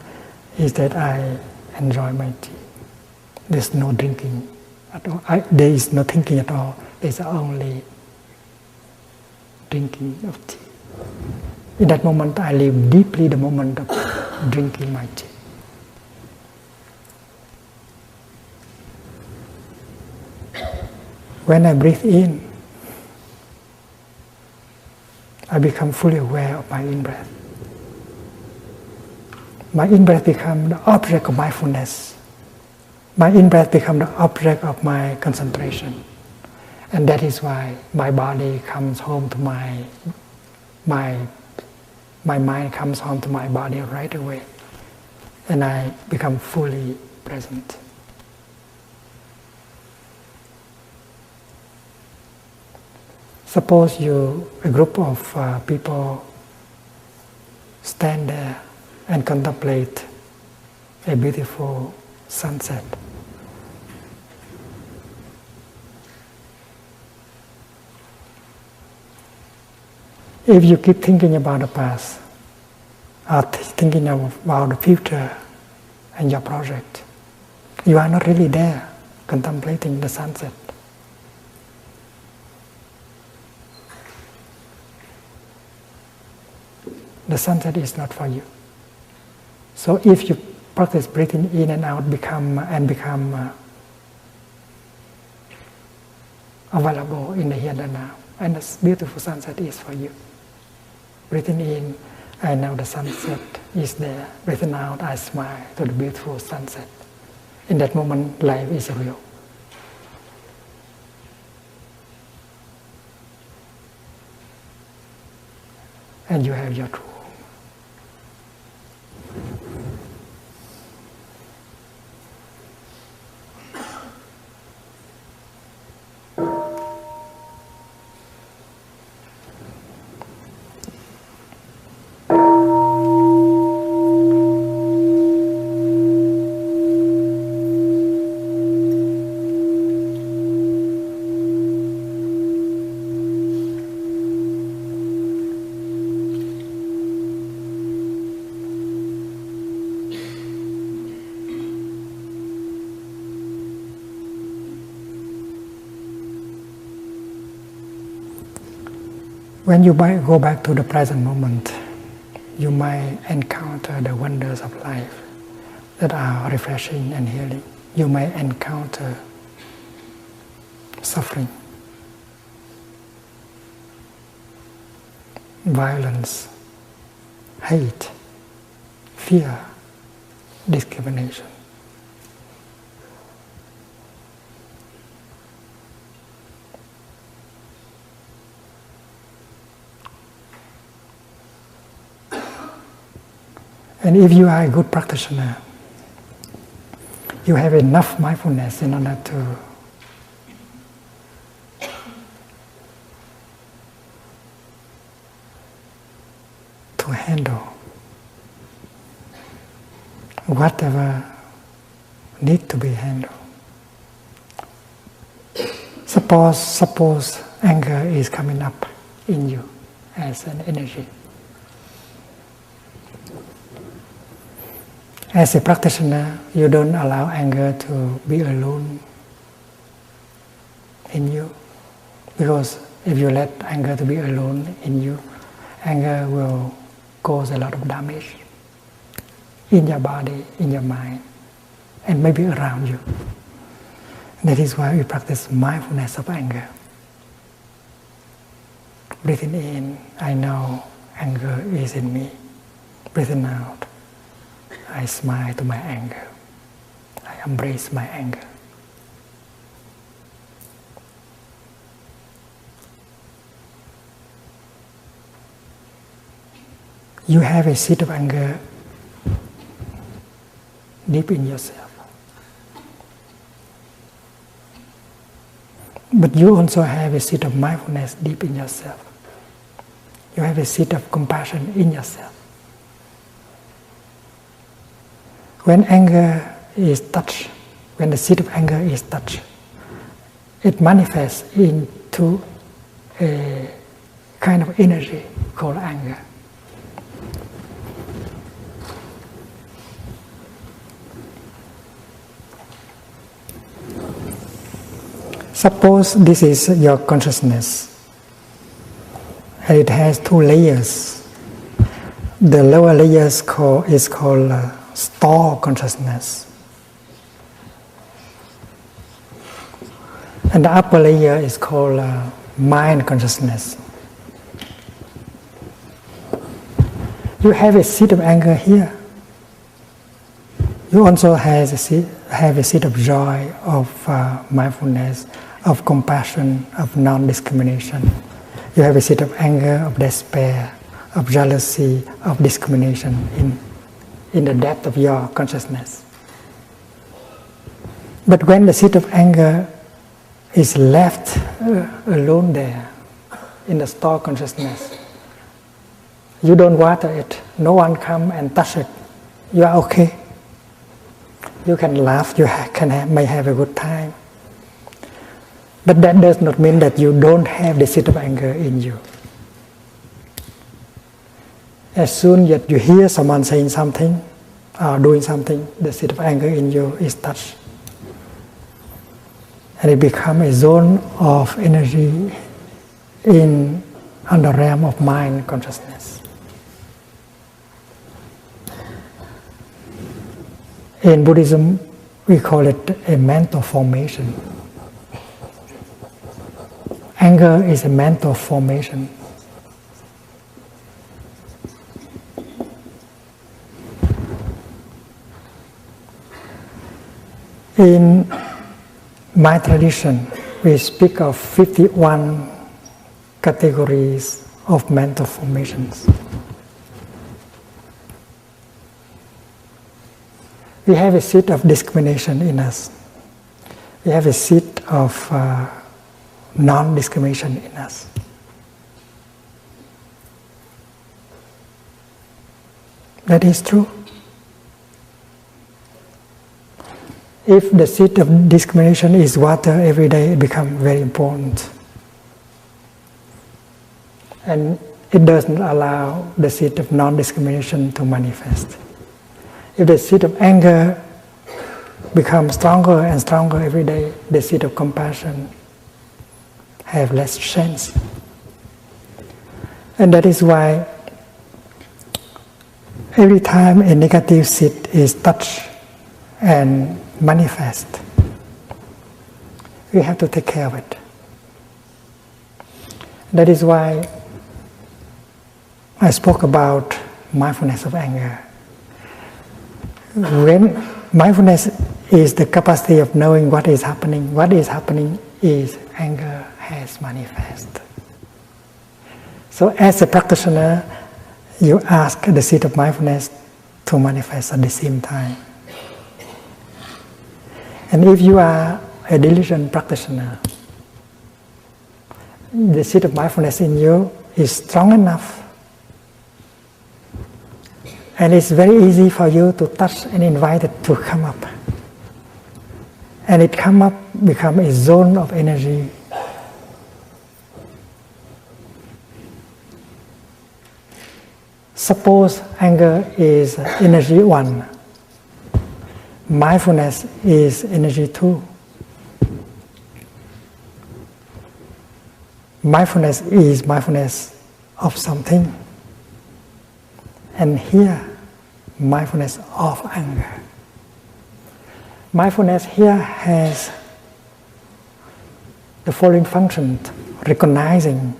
is that I enjoy my tea. There's no drinking at all. There is no thinking at all. There's only drinking of tea. In that moment, I live deeply the moment of drinking my tea. When I breathe in, I become fully aware of my in-breath. My in-breath becomes the object of mindfulness. My in-breath becomes the object of my concentration. And that is why my body comes home to my mind comes home to my body right away. And I become fully present. Suppose a group of people stand there and contemplate a beautiful sunset. If you keep thinking about the past, or thinking about the future and your project, you are not really there contemplating the sunset. The sunset is not for you. So if you practice breathing in and out, become available in the here and now, and this beautiful sunset is for you. Breathing in, I know the sunset is there. Breathing out, I smile to the beautiful sunset. In that moment, life is real. And you have your true. When you go back to the present moment, you might encounter the wonders of life that are refreshing and healing. You may encounter suffering, violence, hate, fear, discrimination. And if you are a good practitioner, you have enough mindfulness in order to handle whatever needs to be handled. Suppose anger is coming up in you as an energy. As a practitioner, you don't allow anger to be alone in you, because if you let anger to be alone in you, anger will cause a lot of damage in your body, in your mind, and maybe around you. That is why we practice mindfulness of anger. Breathing in, I know anger is in me. Breathing out, I smile to my anger. embrace my anger. You have a seed of anger deep in yourself. But you also have a seed of mindfulness deep in yourself. You have a seed of compassion in yourself. When anger is touched, when the seed of anger is touched, it manifests into a kind of energy called anger. Suppose this is your consciousness, and it has two layers. The lower layer is called store consciousness, and the upper layer is called mind consciousness. You have a seed of anger here. You also have a seed of joy, of mindfulness, of compassion, of non-discrimination. You have a seed of anger, of despair, of jealousy, of discrimination in the depth of your consciousness. But when the seed of anger is left alone there in the store consciousness, you don't water it, no one come and touch it, you are okay. You can laugh, may have a good time. But that does not mean that you don't have the seed of anger in you. As soon as you hear someone saying something or doing something, the seed of anger in you is touched. And it becomes a zone of energy on the realm of mind consciousness. In Buddhism, we call it a mental formation. Anger is a mental formation. In my tradition, we speak of 51 categories of mental formations. We have a seed of discrimination in us. We have a seed of non-discrimination in us. That is true. If the seed of discrimination is watered every day, it becomes very important. And it doesn't allow the seed of non-discrimination to manifest. If the seed of anger becomes stronger and stronger every day, the seed of compassion have less chance. And that is why every time a negative seed is touched and manifest, we have to take care of it. That is why I spoke about mindfulness of anger. When mindfulness is the capacity of knowing what is happening is anger has manifest. So as a practitioner, you ask the seed of mindfulness to manifest at the same time. And if you are a diligent practitioner, the seed of mindfulness in you is strong enough, and it's very easy for you to touch and invite it to come up. And it become a zone of energy. Suppose anger is energy 1. Mindfulness is energy 2. Mindfulness is mindfulness of something. And here, mindfulness of anger. Mindfulness here has the following function: recognizing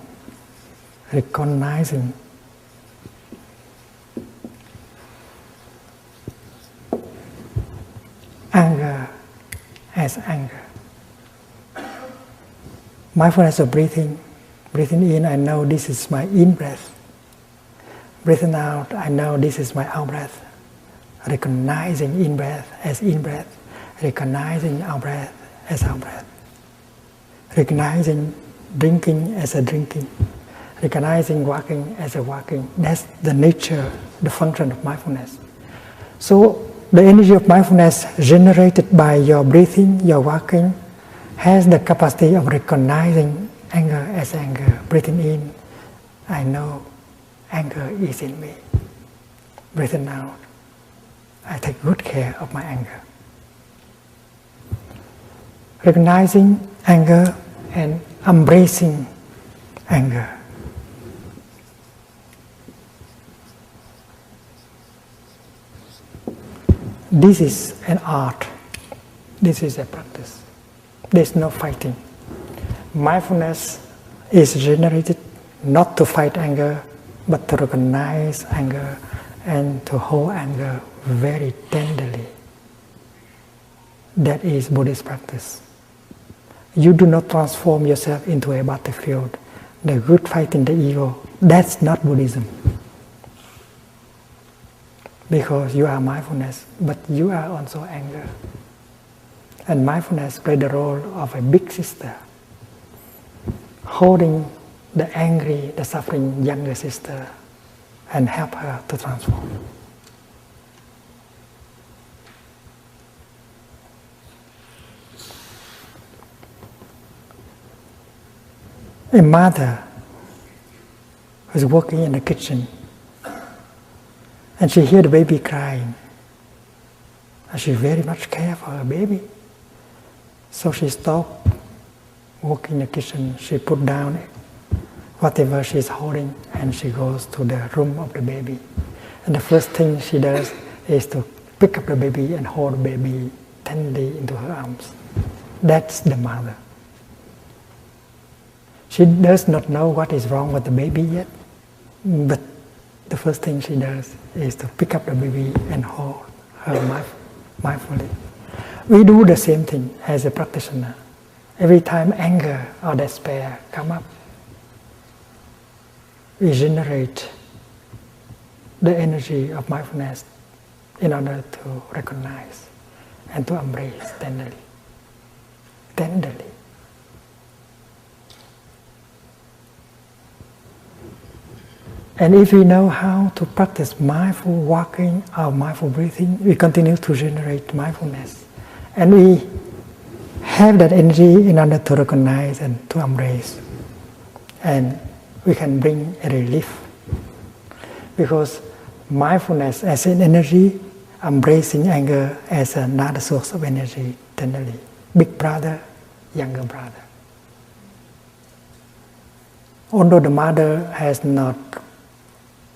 anger anger. Mindfulness of breathing. Breathing in, I know this is my in breath. Breathing out, I know this is my out breath. Recognizing in breath as in breath. Recognizing out breath as out breath. Recognizing drinking as a drinking. Recognizing walking as a walking. That's the nature, the function of mindfulness. So the energy of mindfulness generated by your breathing, your walking, has the capacity of recognizing anger as anger. Breathing in, I know anger is in me. Breathing out, I take good care of my anger. Recognizing anger and embracing anger. This is an art. This is a practice. There's no fighting. Mindfulness is generated not to fight anger, but to recognize anger and to hold anger very tenderly. That is Buddhist practice. You do not transform yourself into a battlefield. The good fighting the ego, that's not Buddhism. Because you are mindfulness, but you are also anger. And mindfulness plays the role of a big sister, holding the angry, the suffering younger sister, and help her to transform. A mother who's working in the kitchen, and she hears the baby crying, and she very much cares for her baby. So she stopped working in the kitchen, she put down whatever she's holding, and she goes to the room of the baby. And the first thing she does is to pick up the baby and hold the baby tenderly into her arms. That's the mother. She does not know what is wrong with the baby yet, but the first thing she does is to pick up the baby and hold her mindfully. We do the same thing as a practitioner. Every time anger or despair come up, we generate the energy of mindfulness in order to recognize and to embrace tenderly. Tenderly. And if we know how to practice mindful walking or mindful breathing, we continue to generate mindfulness. And we have that energy in order to recognize and to embrace. And we can bring a relief. Because mindfulness as an energy, embracing anger as another source of energy tenderly. Big brother, younger brother. Although the mother has not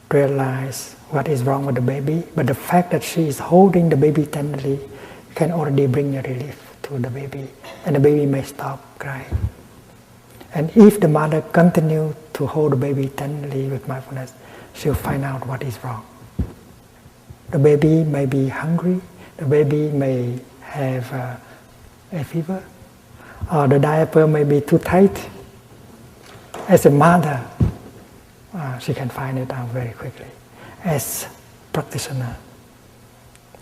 realized what is wrong with the baby, but the fact that she is holding the baby tenderly can already bring a relief to the baby, and the baby may stop crying. And if the mother continues to hold the baby tenderly with mindfulness, she'll find out what is wrong. The baby may be hungry, the baby may have a fever, or the diaper may be too tight. As a mother, she can find it out very quickly. As practitioner,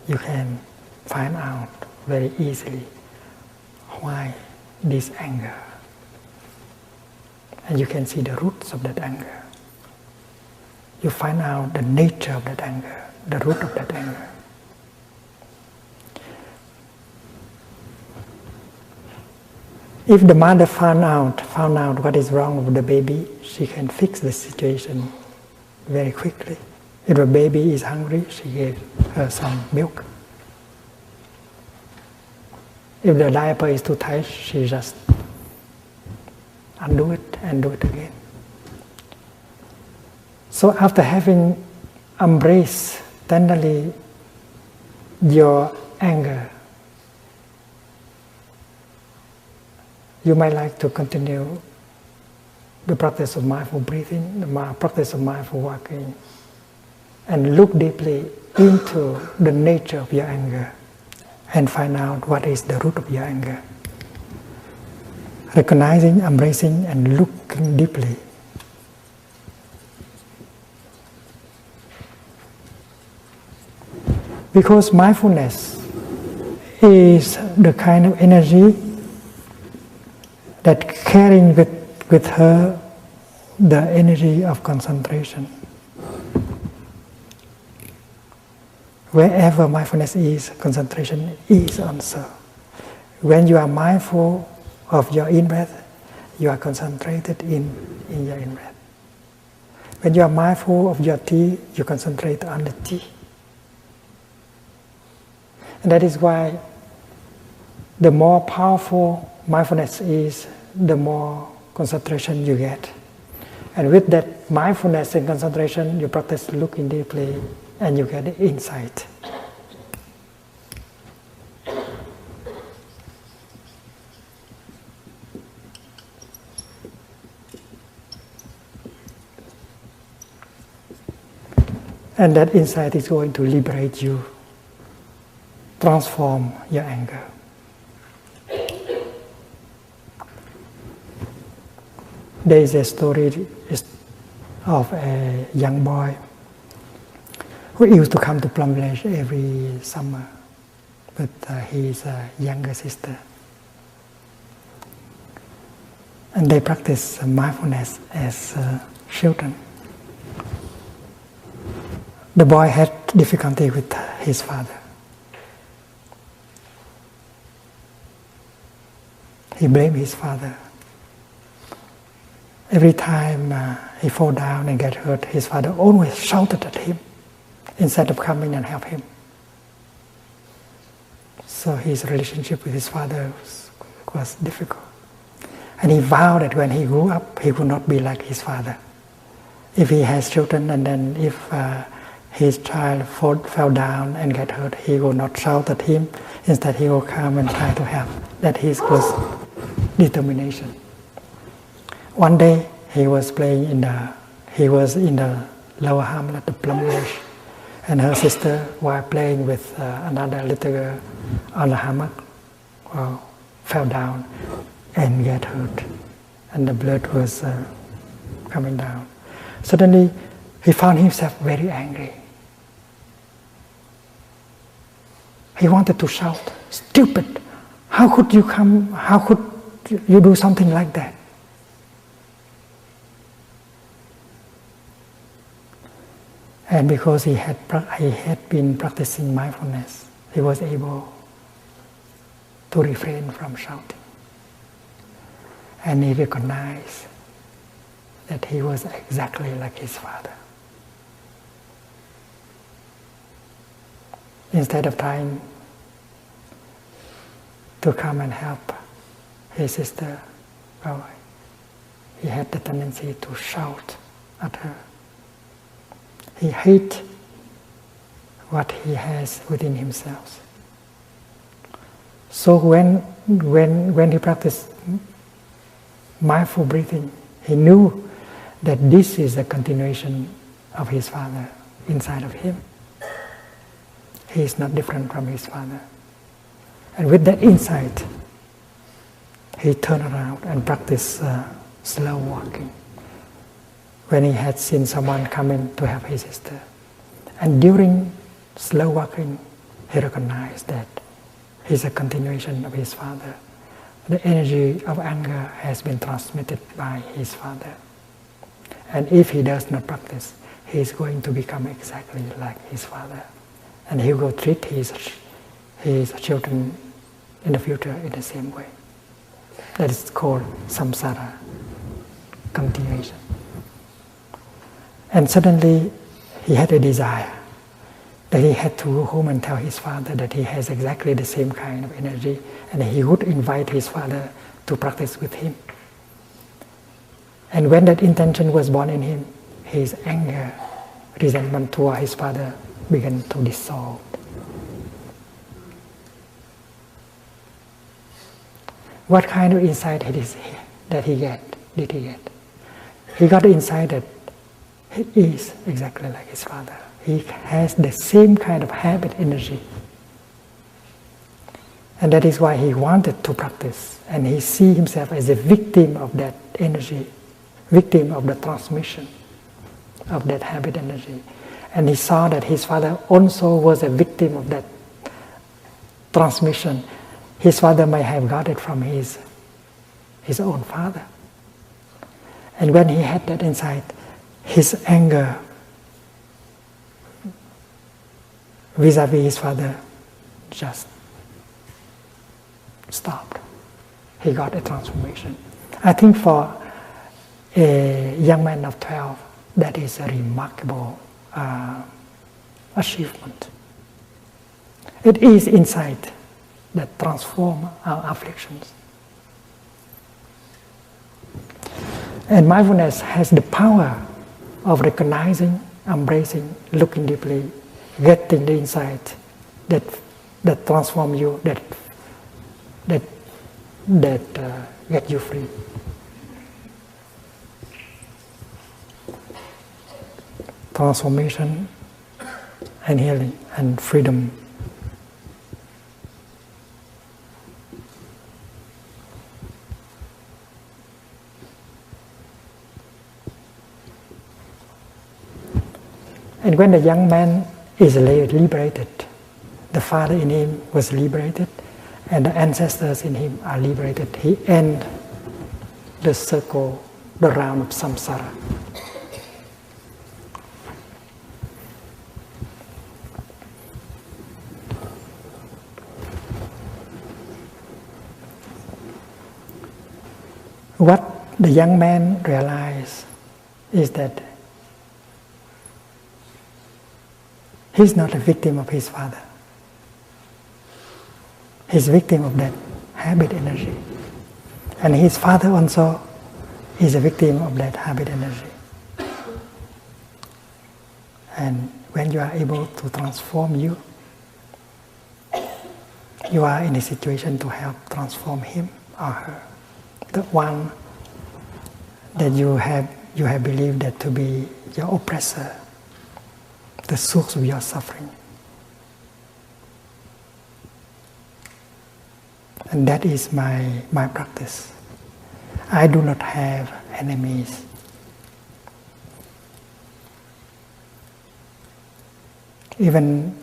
you can find out very easily why this anger. And you can see the roots of that anger. You find out the nature of that anger, the root of that anger. If the mother found out what is wrong with the baby, she can fix the situation very quickly. If the baby is hungry, she gave her some milk. If the diaper is too tight, she just undo it and do it again. So after having embraced tenderly your anger, you might like to continue the practice of mindful breathing, the practice of mindful walking, and look deeply into the nature of your anger and find out what is the root of your anger. recognizing, embracing, and looking deeply. Because mindfulness is the kind of energy that carrying with her the energy of concentration. Wherever mindfulness is, concentration is also. When you are mindful of your in-breath, you are concentrated in your in-breath. When you are mindful of your tea, you concentrate on the tea. And that is why the more powerful mindfulness is, the more concentration you get. And with that mindfulness and concentration, you practice looking deeply and you get insight. And that insight is going to liberate you, transform your anger. There is a story of a young boy who used to come to Plum Village every summer with his younger sister. And they practice mindfulness as children. The boy had difficulty with his father. He blamed his father. Every time he fall down and get hurt, his father always shouted at him instead of coming and help him. So his relationship with his father was difficult. And he vowed that when he grew up, he would not be like his father. If he has children and then if his child fell down and get hurt, he will not shout at him. Instead, he will come and try to help. That was determination. One day, he was in the lower hamlet of Plum Village, and her sister, while playing with another little girl on the hammock, fell down and get hurt, and the blood was coming down. Suddenly, he found himself very angry. He wanted to shout, "Stupid! How could you come? How could you do something like that?" And because he had been practicing mindfulness, he was able to refrain from shouting. And he recognized that he was exactly like his father. Instead of trying to come and help his sister, he had the tendency to shout at her. He hates what he has within himself. So when he practiced mindful breathing, he knew that this is a continuation of his father inside of him. He is not different from his father. And with that insight, he turned around and practiced slow walking. When he had seen someone coming to help his sister. And during slow walking, he recognized that he's a continuation of his father. The energy of anger has been transmitted by his father. And if he does not practice, he is going to become exactly like his father. And he will treat his children in the future in the same way. That is called samsara, continuation. And suddenly, he had a desire that he had to go home and tell his father that he has exactly the same kind of energy, and he would invite his father to practice with him. And when that intention was born in him, his anger, resentment toward his father began to dissolve. What kind of insight did he get? He got the insight that he is exactly like his father. He has the same kind of habit energy. And that is why he wanted to practice. And he see himself as a victim of that energy, victim of the transmission of that habit energy. And he saw that his father also was a victim of that transmission. His father may have got it from his own father. And when he had that insight, his anger vis-a-vis his father just stopped. He got a transformation. I think for a young man of 12, that is a remarkable achievement. It is insight that transforms our afflictions. And mindfulness has the power of recognizing, embracing, looking deeply, getting the insight that transforms you, that get you free. Transformation and healing and freedom. And when the young man is liberated, the father in him was liberated, and the ancestors in him are liberated. He ends the circle, the round of samsara. What the young man realized is that he's not a victim of his father. He's a victim of that habit energy. And his father also is a victim of that habit energy. And when you are able to transform you are in a situation to help transform him or her. The one that you have believed that to be your oppressor, the source of your suffering. And that is my practice. I do not have enemies. Even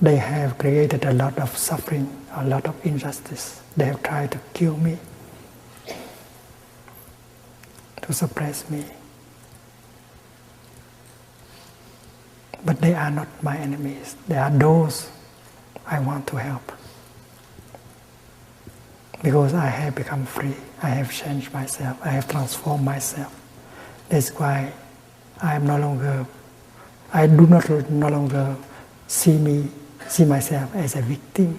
they have created a lot of suffering, a lot of injustice. They have tried to kill me, to suppress me. But they are not my enemies. They are those I want to help. Because I have become free. I have changed myself. I have transformed myself. That's why I do no longer see myself as a victim.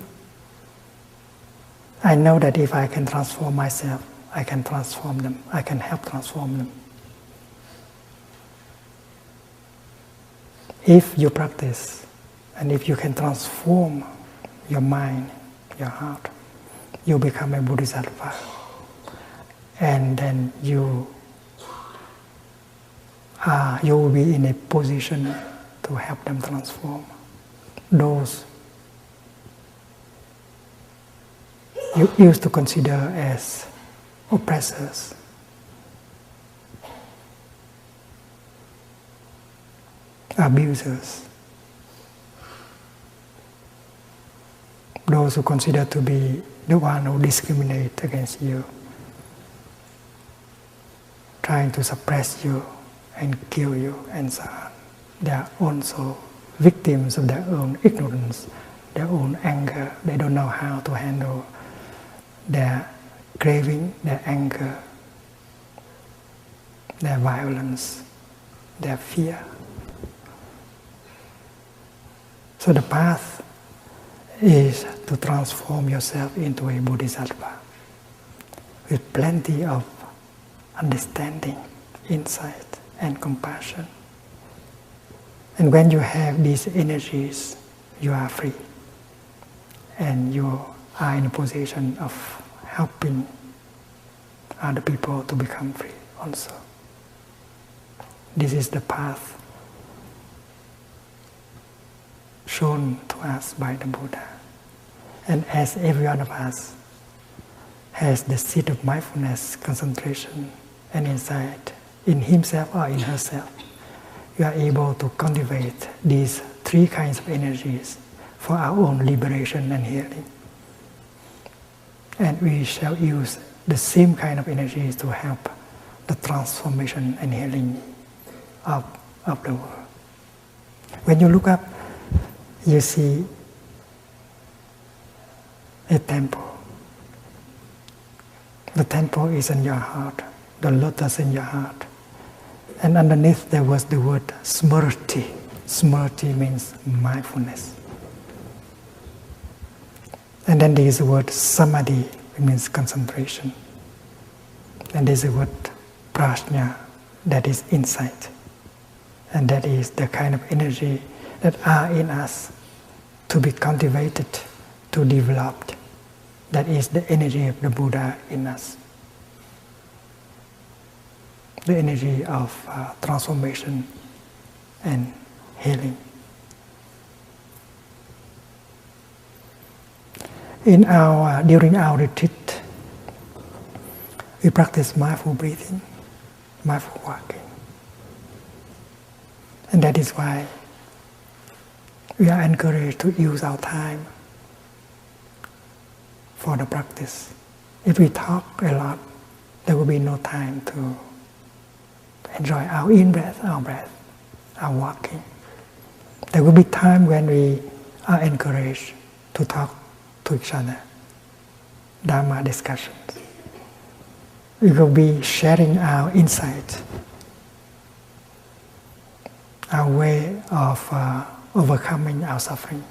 I know that if I can transform myself, I can transform them. I can help transform them. If you practice, and if you can transform your mind, your heart, you become a bodhisattva. And then you will be in a position to help them transform. Those you used to consider as oppressors, abusers, those who consider to be the one who discriminate against you, trying to suppress you and kill you and so on. They are also victims of their own ignorance, their own anger. They don't know how to handle their craving, their anger, their violence, their fear. So the path is to transform yourself into a bodhisattva with plenty of understanding, insight, and compassion. And when you have these energies, you are free. And you are in a position of helping other people to become free also. This is the path shown to us by the Buddha. And as every one of us has the seed of mindfulness, concentration, and insight in himself or in herself, we are able to cultivate these three kinds of energies for our own liberation and healing. And we shall use the same kind of energies to help the transformation and healing of the world. When you look up, you see a temple. The temple is in your heart, the lotus in your heart. And underneath there was the word smrti. Smrti means mindfulness. And then there is the word samadhi, it means concentration. And there is the word prajna, that is insight. And that is the kind of energy that are in us to be cultivated, to develop. That is the energy of the Buddha in us. The energy of transformation and healing. During our retreat, we practice mindful breathing, mindful walking. And that is why we are encouraged to use our time for the practice. If we talk a lot, there will be no time to enjoy our in-breath, our walking. There will be time when we are encouraged to talk to each other, Dharma discussions. We will be sharing our insight, our way of overcoming our suffering.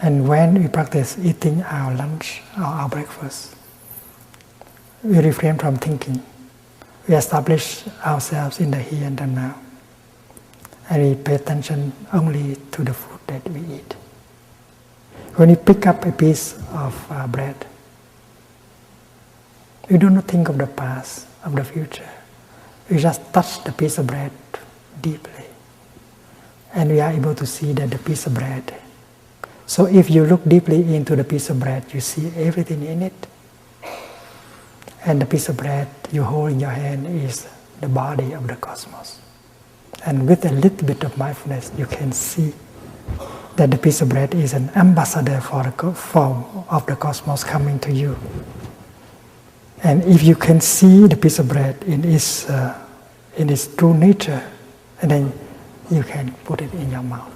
And when we practice eating our lunch or our breakfast, we refrain from thinking. We establish ourselves in the here and the now. And we pay attention only to the food that we eat. When you pick up a piece of bread, you do not think of the past, of the future. You just touch the piece of bread deeply. And we are able to see that the piece of bread. So if you look deeply into the piece of bread, you see everything in it. And the piece of bread you hold in your hand is the body of the cosmos. And with a little bit of mindfulness, you can see that the piece of bread is an ambassador for the form of the cosmos coming to you. And if you can see the piece of bread in its true nature, and then you can put it in your mouth.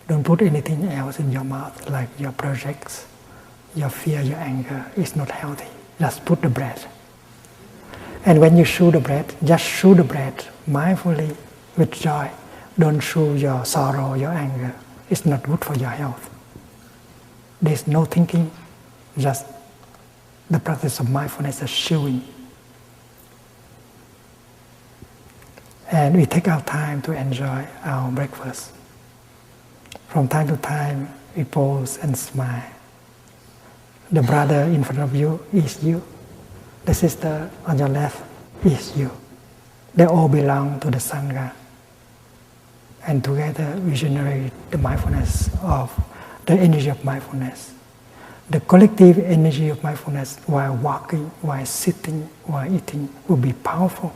Don't put anything else in your mouth, like your projects, your fear, your anger. It's not healthy. Just put the bread. And when you chew the bread, just chew the bread mindfully with joy. Don't chew your sorrow, your anger. It's not good for your health. There's no thinking, just the practice of mindfulness is chewing. And we take our time to enjoy our breakfast. From time to time, we pause and smile. The brother in front of you is you. The sister on your left is you. They all belong to the Sangha. And together we generate the mindfulness of the energy of mindfulness. The collective energy of mindfulness while walking, while sitting, while eating will be powerful.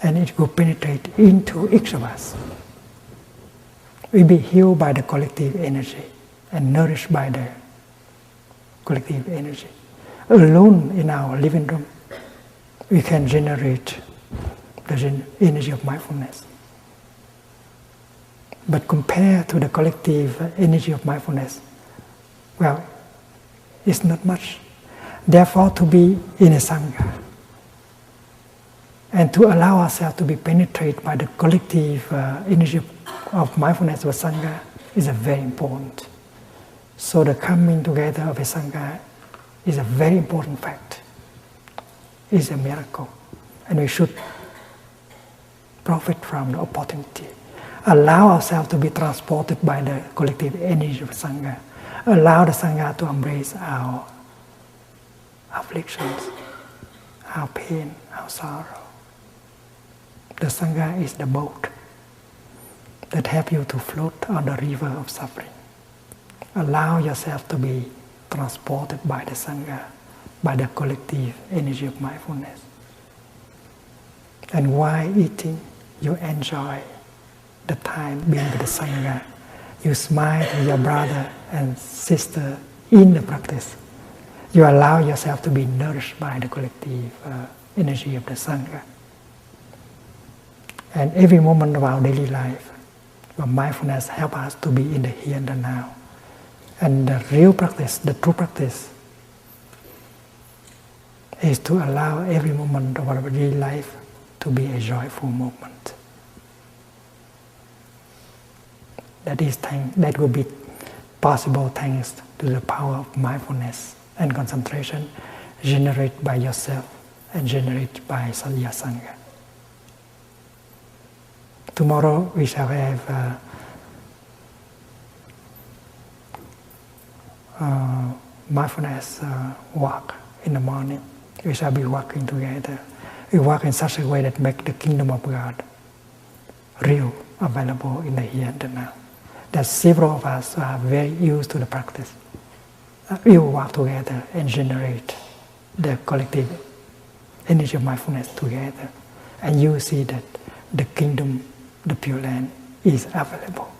And it will penetrate into each of us. We'll be healed by the collective energy and nourished by the collective energy. Alone in our living room, we can generate the energy of mindfulness. But compared to the collective energy of mindfulness, well, it's not much. Therefore, to be in a Sangha and to allow ourselves to be penetrated by the collective energy of mindfulness of a Sangha is very important. So the coming together of a Sangha is a very important fact. It's a miracle. And we should profit from the opportunity. Allow ourselves to be transported by the collective energy of Sangha. Allow the Sangha to embrace our afflictions, our pain, our sorrow. The Sangha is the boat that helps you to float on the river of suffering. Allow yourself to be transported by the Sangha, by the collective energy of mindfulness. And while eating, you enjoy the time being with the Sangha. You smile to your brother and sister in the practice. You allow yourself to be nourished by the collective energy of the Sangha. And every moment of our daily life, mindfulness helps us to be in the here and the now. And the real practice, the true practice, is to allow every moment of our daily life to be a joyful moment. That will be possible thanks to the power of mindfulness and concentration generated by yourself and generated by your Sangha. Tomorrow we shall have mindfulness walk in the morning. We shall be walking together. We walk in such a way that makes the kingdom of God real, available in the here and the now. That several of us are very used to the practice. We will walk together and generate the collective energy of mindfulness together. And you will see that the kingdom, the Pure Land, is available.